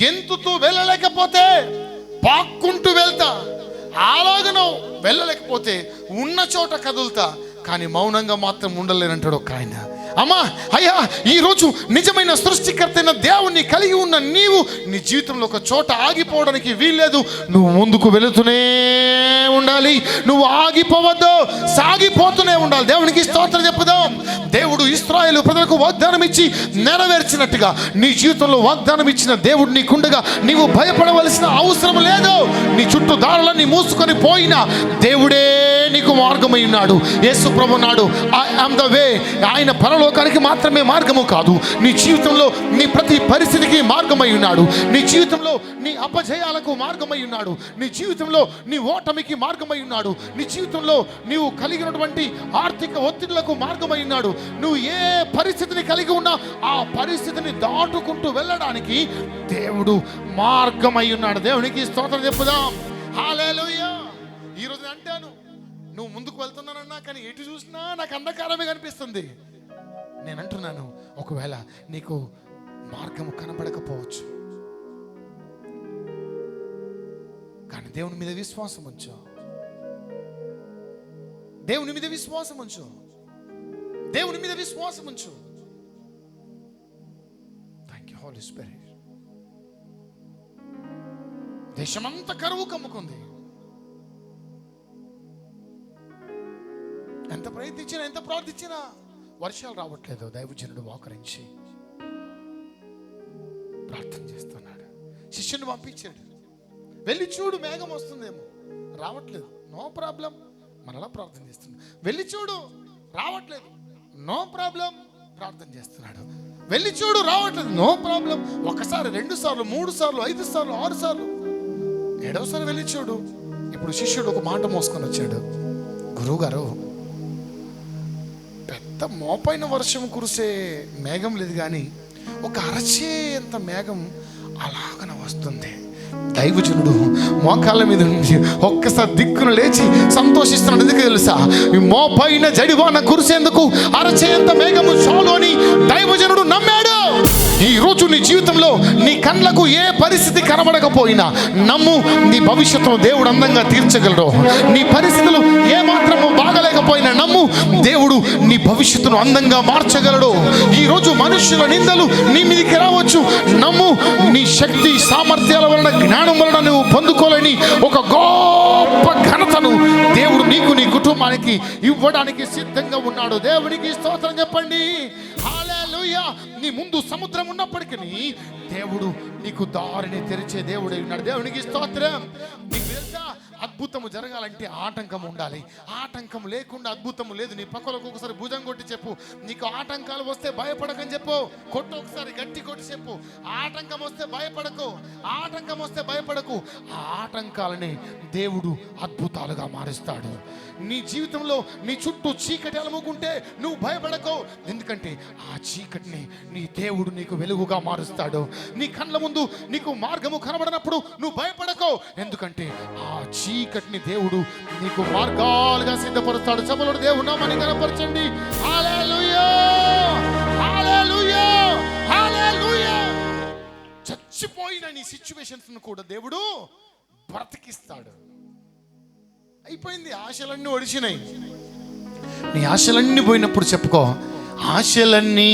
గెంతుతూ వెళ్ళలేకపోతే పాక్కుంటూ వెళ్తా, అలాగను వెళ్ళలేకపోతే ఉన్న చోట కదులుతా, కానీ మౌనంగా మాత్రం ఉండలేనంటాడు ఒక ఆయన. అమ్మా అయ్యా, ఈరోజు నిజమైన సృష్టికర్త అయిన దేవుణ్ణి కలిగి ఉన్న నీవు నీ జీవితంలో ఒక చోట ఆగిపోవడానికి వీల్లేదు. నువ్వు ముందుకు వెళుతూనే ఉండాలి, నువ్వు ఆగిపోవద్దు, సాగిపోతూనే ఉండాలి. దేవునికి స్తోత్రం చెప్పుదాం. దేవుడు ఇశ్రాయేలు ప్రజలకు వాగ్దానం ఇచ్చి నెరవేర్చినట్టుగా నీ జీవితంలో వాగ్దానం ఇచ్చిన దేవుడు నీకుండగా నీవు భయపడవలసిన అవసరం లేదు. నీ చుట్టూ దారులన్నీ మూసుకొని పోయినా దేవుడే నీకు మార్గమై ఉన్నాడు. యేసు ప్రభు నాడు ఐ యామ్ ద వే. ఆయన పరలోకానికి మాత్రమే మార్గము కాదు, నీ జీవితంలో నీ ప్రతి పరిస్థితికి మార్గమై ఉన్నాడు. నీ జీవితంలో నీ అపజయాలకు మార్గమై ఉన్నాడు. నీ జీవితంలో నీ ఓటమికి మార్గమై ఉన్నాడు. నీ జీవితంలో నీవు కలిగినటువంటి ఆర్థిక ఒత్తిళ్లకు మార్గమై ఉన్నాడు. నువ్వు ఏ పరిస్థితిని కలిగి ఉన్నా ఆ పరిస్థితిని దాటుకుంటూ వెళ్ళడానికి దేవుడు మార్గమై ఉన్నాడు. దేవునికి స్తోత్రం చెప్పుదాం. హల్లెలూయా. ఈరోజు నేను అంటాను, నువ్వు ముందుకు వెళ్తున్నానన్నా కానీ ఎటు చూసినా నాకు అంధకారమే కనిపిస్తుంది. నేను అంటున్నాను, ఒకవేళ నీకు మార్గము కనబడకపోవచ్చు, కానీ దేవుని మీద విశ్వాసం ఉంచు. దేవుని మీద విశ్వాసం ఉంచు. దేవుని మీద విశ్వాసం ఉంచు. Thank you Holy Spirit. దేశమంతా కరువు కమ్ముకుంది. ఎంత ప్రయత్నించినా, ఎంత ప్రార్థించినా వర్షాలు రావట్లేదు. దైవజనుడు మోకరించి ప్రార్థన చేస్తున్నాడు. శిష్యుని పంపించాడు, వెళ్ళి చూడు, మేఘం వస్తుందేమో. రావట్లేదు, నో ప్రాబ్లం, మనలా ప్రార్థన చేస్తున్నాడు. వెళ్ళి చూడు, రావట్లేదు, నో ప్రాబ్లం, ప్రార్థన చేస్తున్నాడు. వెళ్ళి చూడు, రావట్లేదు, నో ప్రాబ్లం. ఒకసారి, 2 సార్లు, 3 సార్లు, 5 సార్లు, 6 సార్లు, 7వసారి వెళ్ళి చూడు. ఇప్పుడు శిష్యుడు ఒక మాట మోసుకొని వచ్చాడు. గురువుగారు, పెద్ద మోపైన వర్షం కురిసే మేఘం లేదు, కానీ ఒక అరచేంత మేఘం అలాగన వస్తుంది. దైవజనుడు మోకాళ్ళ మీద నుంచి ఒక్కసారి దిక్కును లేచి సంతోషిస్తున్నాడు. ఎందుకు తెలుసా? మోపైన జడివాన కురిసేందుకు అరచేంత మేఘము చాలు అని దైవజనుడు నమ్మాడు. ఈ రోజు నీ జీవితంలో నీ కళ్ళకు ఏ పరిస్థితి కనబడకపోయినా నమ్ము, నీ భవిష్యత్తును దేవుడు అందంగా తీర్చగలడు. నీ పరిస్థితులు ఏ మాత్రము బాగలేకపోయినా నమ్మకపోయినా నమ్ము, దేవుడు నీ భవిష్యత్తును అందంగా మార్చగలడు. ఈరోజు మనుషుల నిందలు నీ మీదకి రావచ్చు, నమ్ము. నీ శక్తి సామర్థ్యాల వలన, జ్ఞానం వలన నువ్వు పొందుకోలేని ఒక గొప్ప ఘనతను దేవుడు నీకు, నీ కుటుంబానికి ఇవ్వడానికి సిద్ధంగా ఉన్నాడు. దేవునికి స్తోత్రం చెప్పండి. హల్లెలూయా. నీ ముందు సముద్రం ఉన్నప్పటికీ దేవుడు నీకు దారిని తెరిచే దేవుడై ఉన్నాడు. దేవునికి స్తోత్రం. నీకు తెలుసా, అద్భుతము జరగాలంటే ఆటంకం ఉండాలి. ఆటంకం లేకుండా అద్భుతం లేదు. నీ పక్కలకు ఒకసారి భుజం కొట్టి చెప్పు, నీకు ఆటంకాలు వస్తే భయపడకని చెప్పు. కొట్టు, ఒకసారి గట్టి కొట్టి చెప్పు, ఆటంకం వస్తే భయపడకు, ఆటంకం వస్తే భయపడకు. ఆ ఆటంకాలని దేవుడు అద్భుతాలుగా మారుస్తాడు. నీ జీవితంలో నీ చుట్టూ చీకటి అలముకుంటే నువ్వు భయపడకు, ఎందుకంటే ఆ చీకటిని నీ దేవుడు నీకు వెలుగుగా మారుస్తాడు. నీ కళ్ళ ముందు నీకు మార్గము కనబడినప్పుడు నువ్వు భయపడకు, ఎందుకంటే ఆ చీకటిని దేవుడు నీకు మార్గాలుగా సిద్ధపరుస్తాడు. సభలో దేవుడు నామని కనపరచండి. హల్లెలూయా, హల్లెలూయా, హల్లెలూయా. చచ్చిపోయిన నీ సిచ్యువేషన్స్ కూడా దేవుడు బ్రతికిస్తాడు. అయిపోయింది, ఆశలన్నీ ఒడిచినాయి. నీ ఆశలన్నీ పోయినప్పుడు చెప్పుకో, ఆశలన్నీ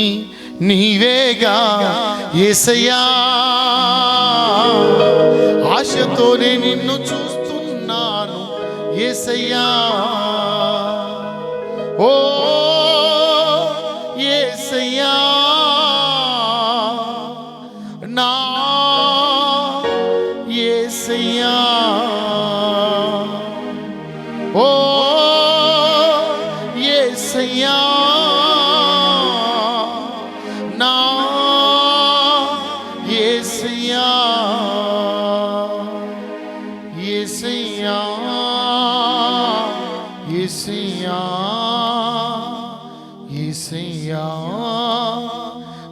నీవేగా యేసయ్యా, ఆశతోనే నిన్ను చూస్తున్నాను యేసయ్యా. ఓ యేసయ్యా, నా యేసయ్యా. ఓ యేసయ్యా, నా యేసయ్యా. యేసయ్యా, యేసయ్యా, యేసయ్యా,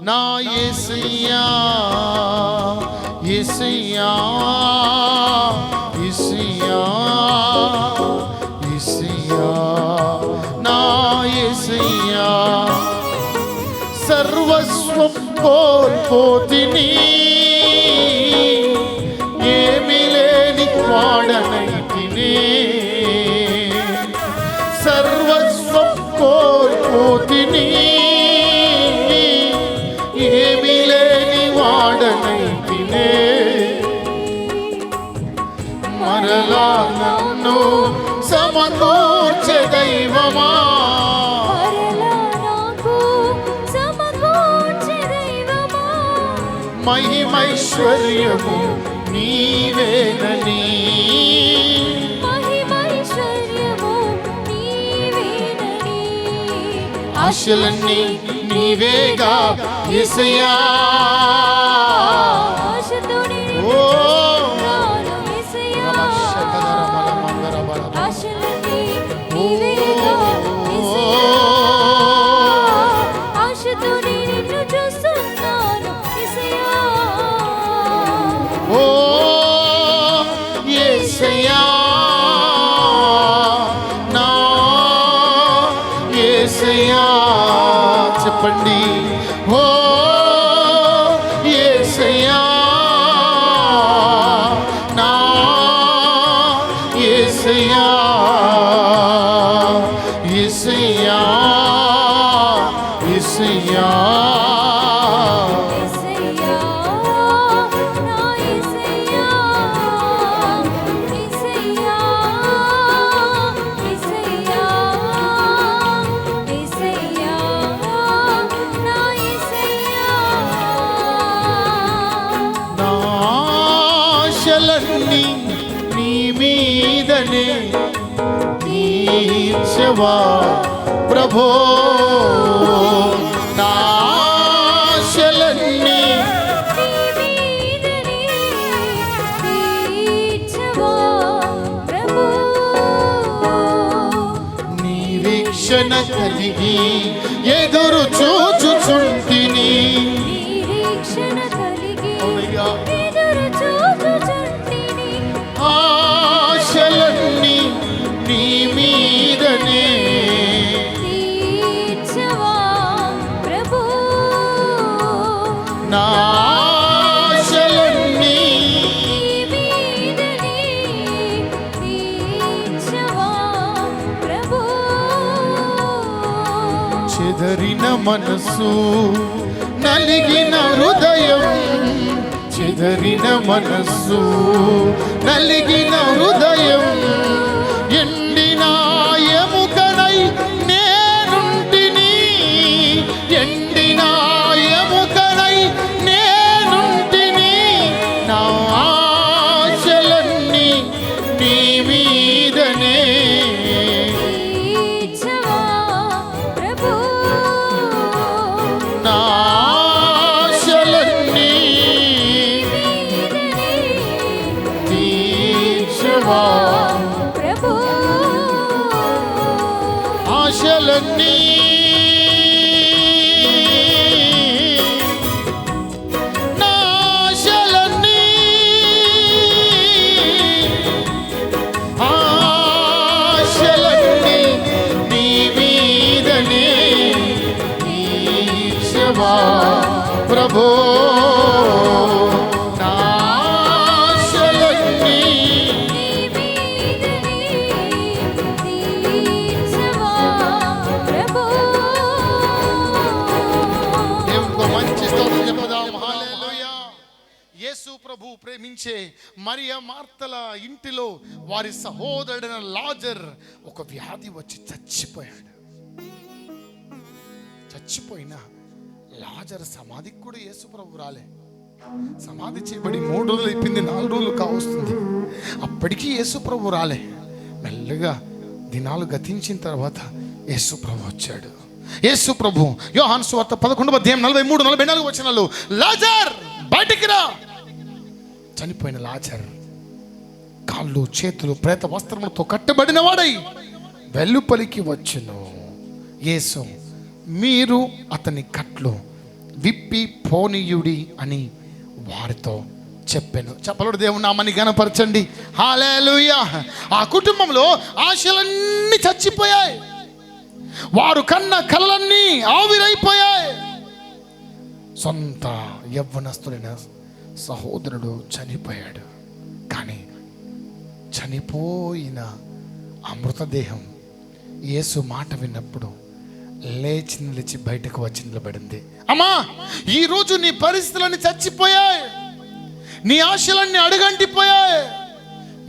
నా యేసయ్యా. యేసయ్యా, యేసయ్యా, యేసయ్యా, నా యేసయ్యా. సర్వస్వం కోల్పోతిని, ఏమి లేని వాడనైతిని. సర్వస్వం కోల్పోతిని, ఏమి లేని వాడనైతిని. మరలా నన్ను సమకూర్చే దైవమా, మహిమైశ్వర్యము నీవేనని. ఆశలన్నీ నీవేగా యేసయ్యా. ఓ యేసయ్యా, నా యేసయ్యా. చెప్పండి, ఓ యేసయ్యా, నా యేసయ్యా. యేసయ్యా, యేసయ్యా. ఆశలన్నీ నీ మీదనే తీర్చవా ప్రభో. నా ఆశలన్నీ నిరీక్షణ కలిగి ఎదురు చూచుచుంటిని. ఆశలన్నీ నీ మీదనే నా ఆశలన్నీ మనసు, నలిగిన హృదయం, చెదరిన మనసు, నలిగిన హృదయం, ఎండిన ఎముకనై నేనుంటిని, ఎండిన ఎముకనై నేనుంటిని, నా ఆశలన్నీ నీ మీదనే. నా ఆశలన్నీ తీర్చవా ప్రభు, ఆశలన్నీ నా ఆశలన్నీ ఆశలన్నీ నీ మీదనే తీర్చవా ప్రభు. నా ఆశలన్నీ దేవునికి మంచి స్తోత్రం చెప్పుదాం. హల్లెలూయా. యేసు ప్రభు ప్రేమించే మరియ మార్తల ఇంటిలో వారి సహోదరుడైన లాజర్ ఒక వ్యాధి వచ్చి చచ్చిపోయాడు. చచ్చిపోయిన లాజర్ సమాధికి కూడా యేసు ప్రభు రాలే. సమాధి చేయబడి 3 రోజులు అయిపోయింది, 4 రోజులు కావస్తుంది, అప్పటికీ యేసు ప్రభు రాలే. మెల్లగా దినాలు గతించిన తర్వాత యేసు ప్రభు వచ్చాడు. యేసు ప్రభు యోహాను సువార్త 11:43-44 వచనాలు, లాజర్ బయటికి రా. చనిపోయిన లాజర్ కాళ్ళు చేతులు ప్రేత వస్త్రములతో కట్టబడిన వాడై వెలుపలికి వచ్చును. యేసు, మీరు అతని కట్లు విప్పి పోనీయుడి అని వారితో చెప్పాను. చెప్పలుడు దేవుని నామాన్ని ఘనపరచండి. హల్లెలూయా. ఆ కుటుంబంలో ఆశలన్నీ చచ్చిపోయాయి. వారు కన్న కలలన్నీ ఆవిరైపోయాయి. సొంత యవ్వనస్తుడైన సహోదరుడు చనిపోయాడు. కానీ చనిపోయిన ఆ మృతదేహం యేసు మాట విన్నప్పుడు లేచి నిలిచి బయటకు వచ్చి నిలబడింది. అమ్మా, ఈరోజు నీ పరిస్థితులన్నీ చచ్చిపోయాయి, నీ ఆశలన్నీ అడుగంటిపోయాయి,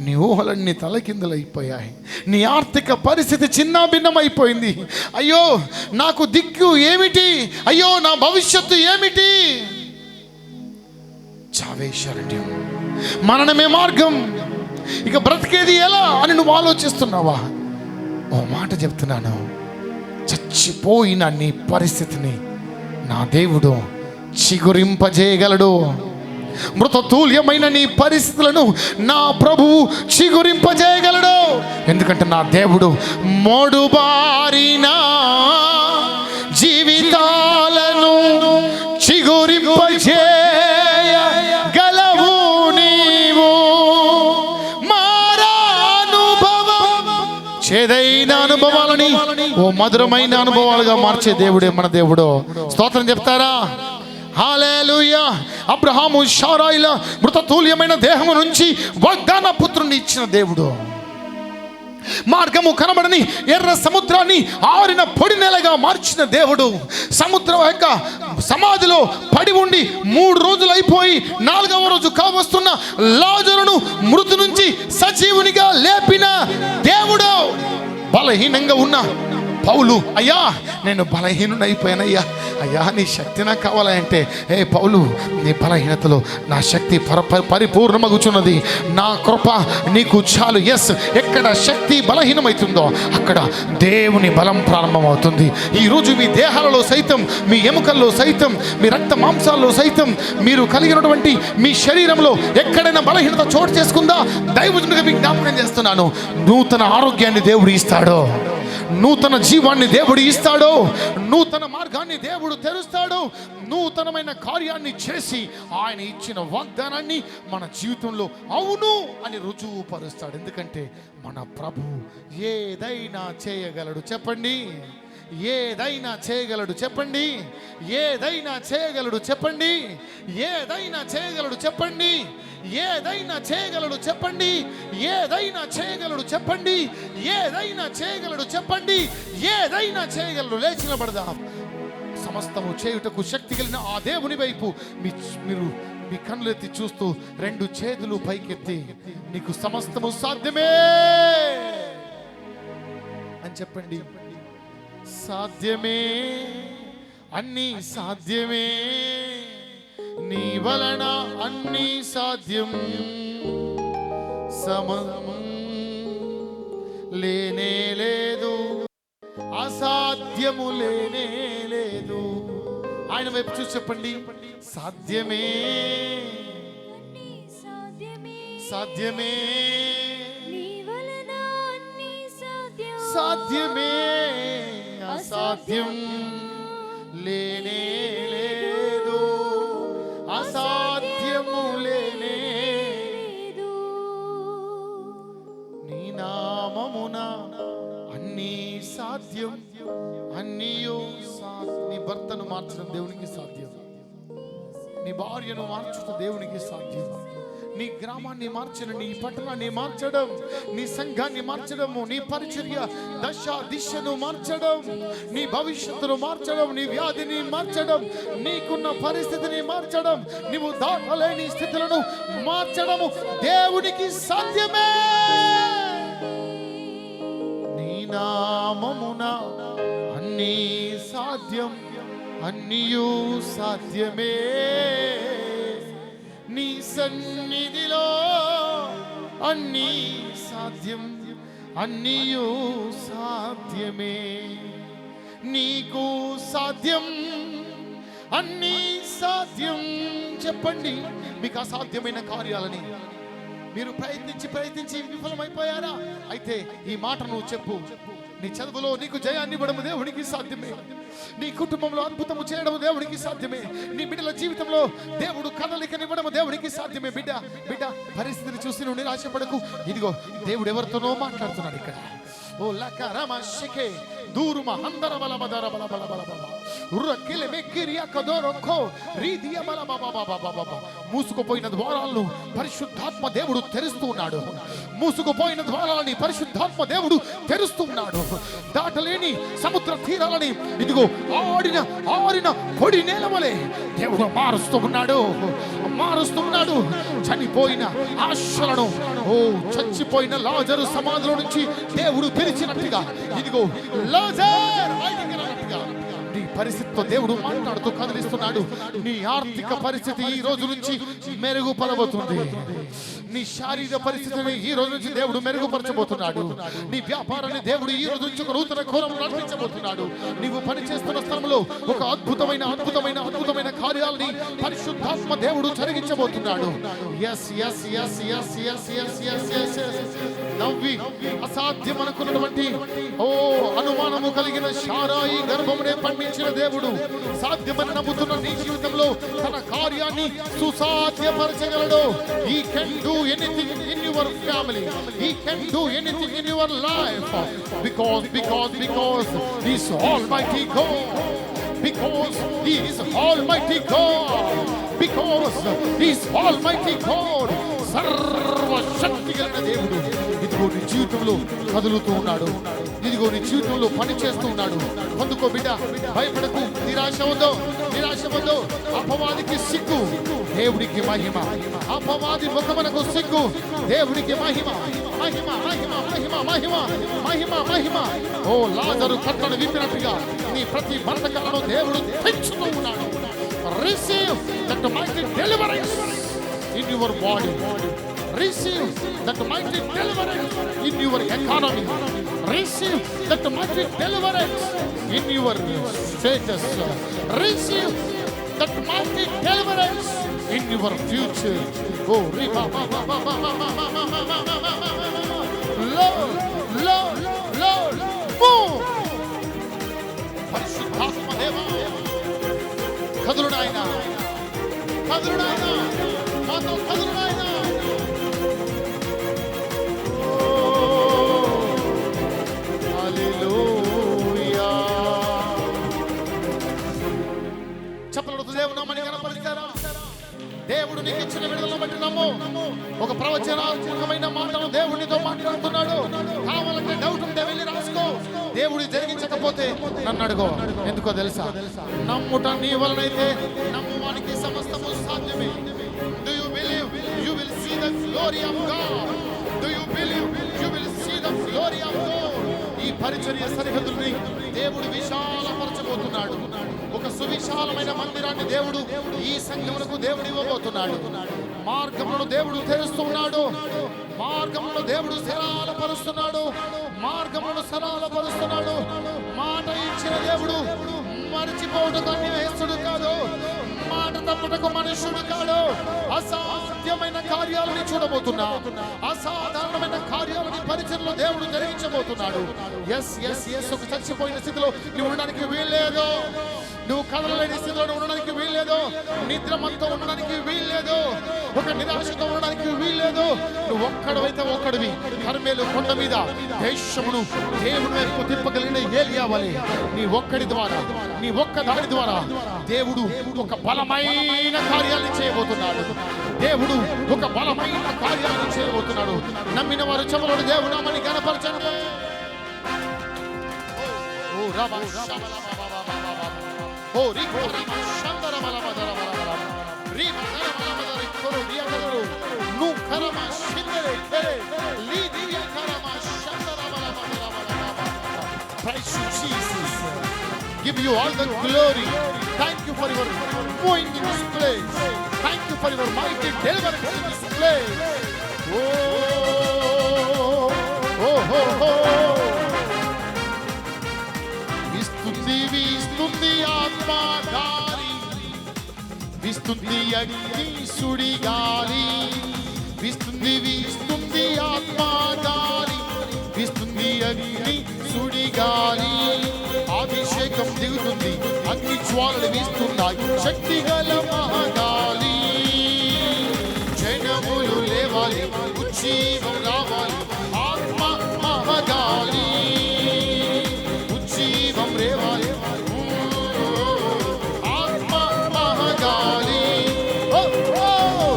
నీ ఊహలన్నీ తలకిందులైపోయాయి, నీ ఆర్థిక పరిస్థితి చిన్నాభిన్నమైపోయింది. అయ్యో నాకు దిక్కు ఏమిటి, అయ్యో నా భవిష్యత్తు ఏమిటి? చావే శరణ్యం, మరణమే మార్గం, ఇక బ్రతికేది ఎలా అని నువ్వు ఆలోచిస్తున్నావా? ఓ మాట చెప్తున్నాను, చచ్చిపోయిన నీ పరిస్థితిని నా దేవుడు చిగురింపజేయగలడు. మృతతుల్యమైన నీ పరిస్థితులను నా ప్రభువు చిగురింపజేయగలడు. ఎందుకంటే నా దేవుడు మోడుబారిన జీవితాలను చిగురింపజేయగలవు నీవు. చేదైన అనుభవాలని ఓ మధురమైన అనుభవాలుగా మార్చే దేవుడే మన దేవుడు. స్తోత్రం చెప్తారా? హల్లెలూయా. అబ్రహాము శారాయిల మృతతుల్యమైన దేహము నుంచి వాగ్దాన పుత్రుని ఇచ్చిన దేవుడు. మార్గము కనబడని ఎర్ర సముద్రాన్ని ఆరిన పొడి నెలగా మార్చిన దేవుడు. సముద్రం యొక్క సమాధిలో పడి ఉండి 3 రోజులు అయిపోయి 4వ రోజు కావస్తున్న లాజరును మృతు నుంచి సజీవునిగా లేపిన దేవుడు. బలహీనంగా ఉన్న పౌలు, అయ్యా నేను బలహీనుడైపోయానయ్యా, అయ్యా నీ శక్తి నాకు కావాలంటే, ఏ పౌలు నీ బలహీనతలో నా శక్తి పరిపూర్ణమగుచున్నది, నా కృప నీకు చాలు. ఎస్, ఎక్కడ శక్తి బలహీనమవుతుందో అక్కడ దేవుని బలం ప్రారంభమవుతుంది. ఈరోజు మీ దేహాలలో సైతం, మీ ఎముకల్లో సైతం, మీ రక్త మాంసాల్లో సైతం, మీరు కలిగినటువంటి మీ శరీరంలో ఎక్కడైనా బలహీనత చోటు చేసుకుందా, దైవజనుడిగా మీకు జ్ఞాపకం చేస్తున్నాను, నూతన ఆరోగ్యాన్ని దేవుడు ఇస్తాడు, నూతన జీవాన్ని దేవుడు ఇస్తాడు, నూతన మార్గాన్ని దేవుడు తెరుస్తాడు, నూతనమైన కార్యాన్ని చేసి ఆయన ఇచ్చిన వాగ్దానాన్ని మన జీవితంలో అవును అని రుజువు పరుస్తాడు. ఎందుకంటే మన ప్రభువు ఏదైనా చేయగలడు. చెప్పండి, ఏదైనా చేయగలడు. చెప్పండి, ఏదైనా చేయగలడు. చెప్పండి, ఏదైనా చేయగలడు. చెప్పండి, ఏదైనా చేయగలడు. చెప్పండి, ఏదైనా చేయగలడు. చెప్పండి, ఏదైనా చేయగలడు. చెప్పండి, ఏదైనా చేయగలడు. లేచి నిలబడదాం. సమస్తము చేయుటకు శక్తి కలిగిన ఆ దేవుని వైపు మీరు మీ కన్నులెత్తి చూస్తూ రెండు చేతులు పైకెత్తి నీకు సమస్తము సాధ్యమే అని చెప్పండి. సాధ్యమే, అన్నీ సాధ్యమే, నీ వలన అన్నీ సాధ్యం, సమం లేనే లేదు, అసాధ్యము లేనే లేదు. ఆయన వైపు చూసి చెప్పండి, సాధ్యమే, సాధ్యమే, సాధ్యమే, అసాధ్యం లేనే లేదు, అసాధ్యము లేనే లేదు. నీ నామమున అన్నీ సాధ్యం, అన్నీయో నీ భర్తను మార్చడం దేవునికి సాధ్యం, నీ భార్యను మార్చడం దేవునికి సాధ్యం, నీ గ్రామాన్ని మార్చడం, నీ పట్టణాన్ని మార్చడం, నీ సంఘాన్ని మార్చడము, నీ పరిచర్య దశ దిశను మార్చడం, నీ భవిష్యత్తును మార్చడం, నీ వ్యాధిని మార్చడం, నీకున్న పరిస్థితిని మార్చడం, నీవు దాటలేని స్థితులను మార్చడము దేవునికి సాధ్యమే. నీ నామమున అన్నీ సాధ్యం, అన్నీయు సాధ్యమే, నీ సన్నిధిలో అన్నీ సాధ్యం, అన్నీయు సాధ్యమే. నీకు సాధ్యం, అన్నీ సాధ్యం. చెప్పండి, మీకు అసాధ్యమైన కార్యాలని మీరు ప్రయత్నించి విఫలమైపోయారా? అయితే ఈ మాట నువ్వు చెప్పు. నీ చదువులో నీకు జయాన్ని ఇవ్వడం దేవునికి సాధ్యమే, నీ కుటుంబంలో అద్భుతము చేయడం దేవునికి సాధ్యమే, నీ బిడ్డల జీవితంలో దేవుడు కదలికనివ్వడం దేవునికి సాధ్యమే. బిడ్డ పరిస్థితిని చూసి నువ్వు నిరాశపడకు. ఇదిగో దేవుడు ఎవరితోనో మాట్లాడుతున్నాడు ఇక్కడ. ఓ లకరమ షికే దూరుమ హందర బల బదర బల బల బల బల ఉర్రకిల మెక్కిరియా కదోరొక్కో రీదియ బల బల బల బల. మూసుకుపోయిన ద్వారాలను పరిశుద్ధాత్మ దేవుడు తెరుస్తూ ఉన్నాడు. మూసుకుపోయిన ద్వారాలని పరిశుద్ధాత్మ దేవుడు తెరుస్తున్నాడు. దాటలేని సముద్ర తీరాలని ఇదిగో ఆరిన పొడి నేల వలె దేవుడు మారుస్తున్నాడు. చనిపోయిన ఆశలను, చచ్చిపోయిన లాజరు సమాధిలో నుంచి దేవుడు పిలిచినట్టుగా ఇదిగో లాజర్ బయటికి రానట్టుగా నీ పరిస్థితితో దేవుడు మాట్లాడుతూ కదిలిస్తున్నాడు. నీ ఆర్థిక పరిస్థితి ఈ రోజు నుంచి మెరుగుపడబోతుంది. నీ శారీరక పరిస్థితిని ఈ రోజు నుంచి దేవుడు మెరుగుపరచబోతున్నాడు. నీ వ్యాపారాన్ని దేవుడు ఈ రోజు నుంచి ఒక నూతన కోణంలో నడిపించబోతున్నాడు. నీవు పనిచేస్తున్న స్థలంలో ఒక అద్భుతమైన కార్యాలని పరిశుద్ధాత్మ దేవుడు జరిగించబోతున్నాడు. నవ్వి అసాధ్యం అనుకున్నటువంటి అనుమానము కలిగిన శారాయి గర్భమునే పండించిన దేవుడు సాధ్యమని నమ్ముతున్న నీ జీవితంలో తన కార్యాన్ని సుసాధ్యపరచగలడు. He can do anything in your family. He can do anything in your life because He is Almighty God. Because He is Almighty God. Because He is Almighty God. సర్వశక్తి కలిగిన దేవుడు ఇదిగో నీ జీవితంలో కదులుతూ ఉన్నాడు. ఇదిగో నీ జీవితంలో పని చేస్తూ ఉన్నాడు. అందుకో బిడ్డ, భయపడకు, నిరాశ వద్దు. అపవాదికి సిగ్గు, దేవుడికి మహిమ. అపవాది ముఖమునకు సిగ్గు, దేవుడికి మహిమ. ఓ లాజరు కట్టను విప్పినట్టుగా నీ ప్రతి బంధకాలను దేవుడు పెంచుతూ ఉన్నాడు. Receive that mighty deliverance in your body. Receive that mighty deliverance in your economy. Receive that mighty deliverance in your status. Receive that mighty deliverance in your future. Oh, Lord, move. పరిశుద్ధాత్మ దేవా, కదులు నాయనా, మాతో కదులు నాయనా. హల్లెలూయా. చప్పలతో దేవుని నామమును కనపరుస్తారా? దేవుడు నీకు ఇచ్చిన విడుదలను బట్టి నమ్ము. ఒక ప్రవచనాత్మకమైన మాటను దేవునితో మాట్లాడుతున్నాడు. కావాలంటే డౌట్ ఉంటే వెళ్ళి రాసుకో. దేవుడు జరిగించకపోతే నన్ను అడుగో. ఎందుకో తెలుసా? నమ్ముట నీ వలనైతే నమ్మువానికి సమస్తము సాధ్యమే. Do you believe you will see the glory of God? Do you believe you will see the glory of God? ఈ పరిచర్య సరిహద్దుల్ని దేవుడు విశాలపరచబోతున్నాడు. ఒక సువిశాలమైన మందిరాన్ని దేవుడు ఈ సంఘములకు దేవుడు ఇవ్వబోతున్నాడు. మార్గములను దేవుడు తెరుస్తున్నాడు. మార్గములను దేవుడు సరళపరుస్తున్నాడు. మార్గములను సరళపరుస్తున్నాడు. మాట ఇచ్చిన దేవుడు మరచిపోవటకు అన్యాయస్తుడు కాదు. మాట తప్పుటకు మనుష్యుడు కాడు. అసాధ్యమైన కార్యాలని చూడబోతున్నా. అసాధారణమైన కార్యాలని పరిచయంలో దేవుడు జరిగించబోతున్నాడు. ఎస్ ఎస్ ఎస్ ఒక చచ్చిపోయిన స్థితిలో నువ్వు ఉండడానికి వీల్లేదు. నువ్వు కదలలేని స్థితిలో ఉండడానికి వీల్లేదు. నిద్రమంతో ఉండడానికి వీల్లేదు. ఒక నిరాశతో ఉండడానికి వీల్లేదు. నువ్వు ఒక్కడవైతే ఒక్కడివి. కర్మేలు కొండ మీద దేశమును దేవుని వైపు తిప్పగలిగిన ఏలియా వలె నీ ఒక్కడి ద్వారా, నీ ఒక్క దాని ద్వారా దేవుడు ఒక బలమైన కార్యాలను చేయబోతున్నాడు. దేవుడు ఒక బలమైన కార్యాలను చేయబోతున్నాడు. నమ్మిన వారు చెమలోని దేవుడు నామని గణపరచండి. ఓ రబా ఓ రికో శందర బలమదర బలమదర రిమా బలమదర కొరు దియగరు ను కరమా శిందరే తెరే లీదియ కరమా శందర బలమదర బలమదర. Praise you, Jesus. Give you all the glory. Thank you for your moving in this place. Thank you for your mighty deliverance in this place. Oh, oh, oh, oh. విస్తుంది ఆత్మ గాలి, విస్తుంది అగ్ని సుడి గాలి. విస్తుంది ఆత్మ గాలి, విస్తుంది అగ్ని సుడి గాలి. అభిషేకం దిగుతుంది, అగ్ని జ్వాలలు వీస్తున్నాయి. శక్తి గల మహాగాలి. జనములు లేవాలి, ఉజ్జీవం రావాలి. ఆత్మ మహాగాలి, ఉజ్జీవం రేవాలి. ఆత్మ మహాగాలి.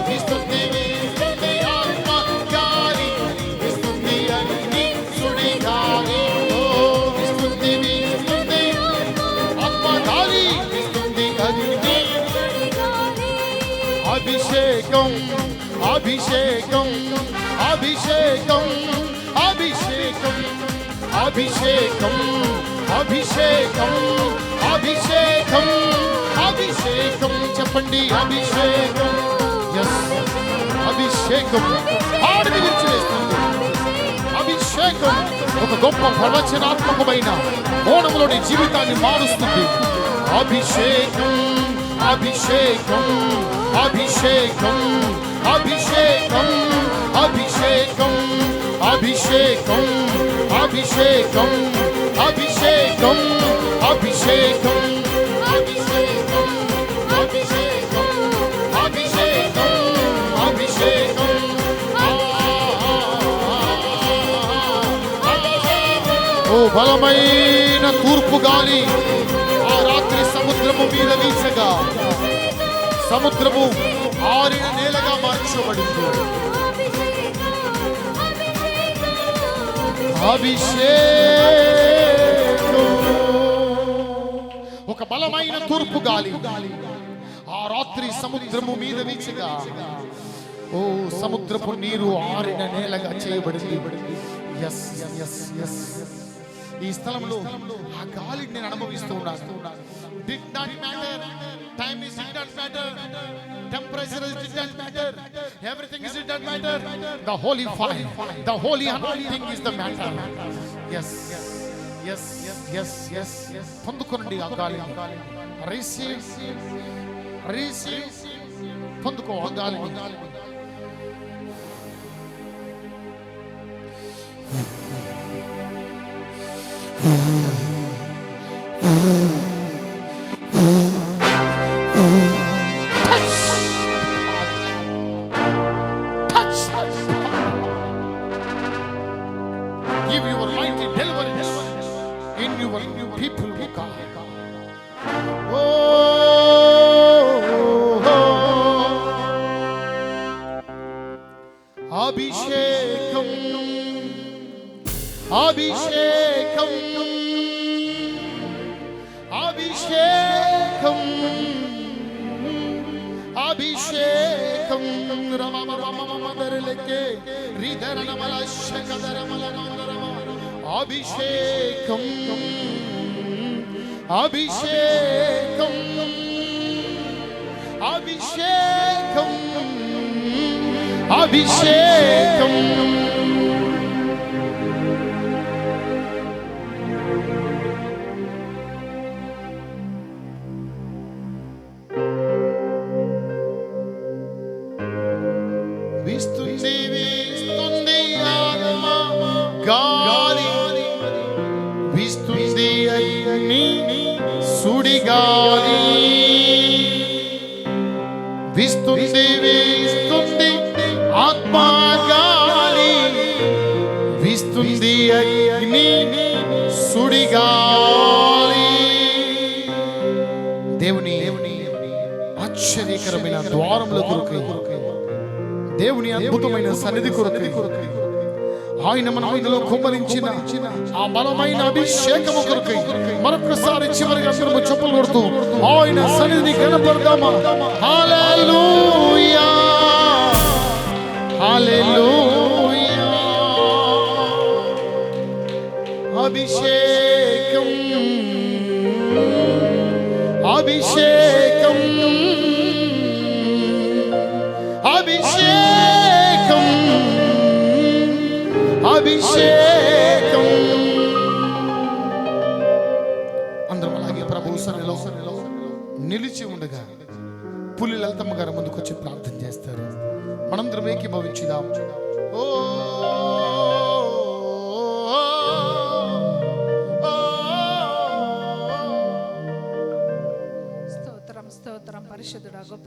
విస్తుంది ఆత్మ గాలి, విస్తుంది అగ్ని సుడి గాలి. అభిషేకం అభిషేకం అభిషేకం అభిషేకం అభిషేకం అభిషేకం అభిషేకం అభిషేకం. చెప్పండి అభిషేకం. ఎస్ అభిషేకం ఆడిని విరిచివేస్తుంది. అభిషేకం ఒక గొప్ప ప్రవచనాత్మకమైన కోణంలోని జీవితాన్ని మారుస్తుంది. అభిషేకం అభిషేకం అభిషేకం అభిషేకం అభిషేకం అభిషేకం అభిషేకం అభిషేకం అభిషేకం అభిషేకం అభిషేకం అభిషేకం అభిషేకం. ఓ బలమైన తూర్పు గాలి ఆ రాత్రి సముద్రము మీద వీచగా సముద్రము ఆరిన నేలగా మార్చబడింది. అభిషేకం ఒక బలమైన తూర్పు గాలి ఆ రాత్రి సముద్రము మీద వీచగా ఓ సముద్రపు నీరు ఆరిన నేలగా చేయబడింది. ఎస్ ఎస్ ఎస్ ఈ స్థలంలో ఆ గాలిని నేను అనుభవిస్తూ ఉన్నాను. Did not matter. Time is did not matter. Temperature is did not matter. Everything is did not matter. The holy fire, the holy anointing is the matter. Yes, yes, yes, yes. పొందుకోండి ఆ గాలిని. Receive, receive. పొందుకో ఆ గాలిని. Give your mighty deliverance in your people, O God. Oh, oh, oh. అభిషేకం అభిషేకం అభిషేకం అభిషేకం రమమరమమదరలకే రిదరనమలశకదరమలనందరమ అభిషేకం అభిషేకం అభిషేకం అభిషేకం వీస్తుంది వీస్తుంది ఆత్మ గాలి వీస్తుంది అగ్ని సుడిగాలి వీస్తుంది వీస్తుంది ఆత్మ గాలి వీస్తుంది అగ్ని సుడిగాలి దేవుని ఆశ్చర్యకరమైన ద్వారముల కొరకై దేవుని అద్భుతమైన సన్నిధి కొరకై ఆయన మన మధ్యలో కుమ్మరించిన ఆ బలమైన అభిషేకము కొరకై మరొకసారి చివరిగా మనము చెప్పులు కొడుతూ ఆయన సన్నిధిని కనపడదామా. హల్లెలూయా హల్లెలూయా. అభిషేకం అభిషేకం అభిషేకం అభిషేకం. అందరం అలాగే ప్రభు సన్నిధిలో నిలిచి ఉండగా పులి లలితమ్మ గారి ముందుకు వచ్చి ప్రార్థన చేస్తారు. మనందరం ఏకీభవించుదాం. ఓ స్తోత్రం స్తోత్రం పరిశుద్ధుడా గొప్ప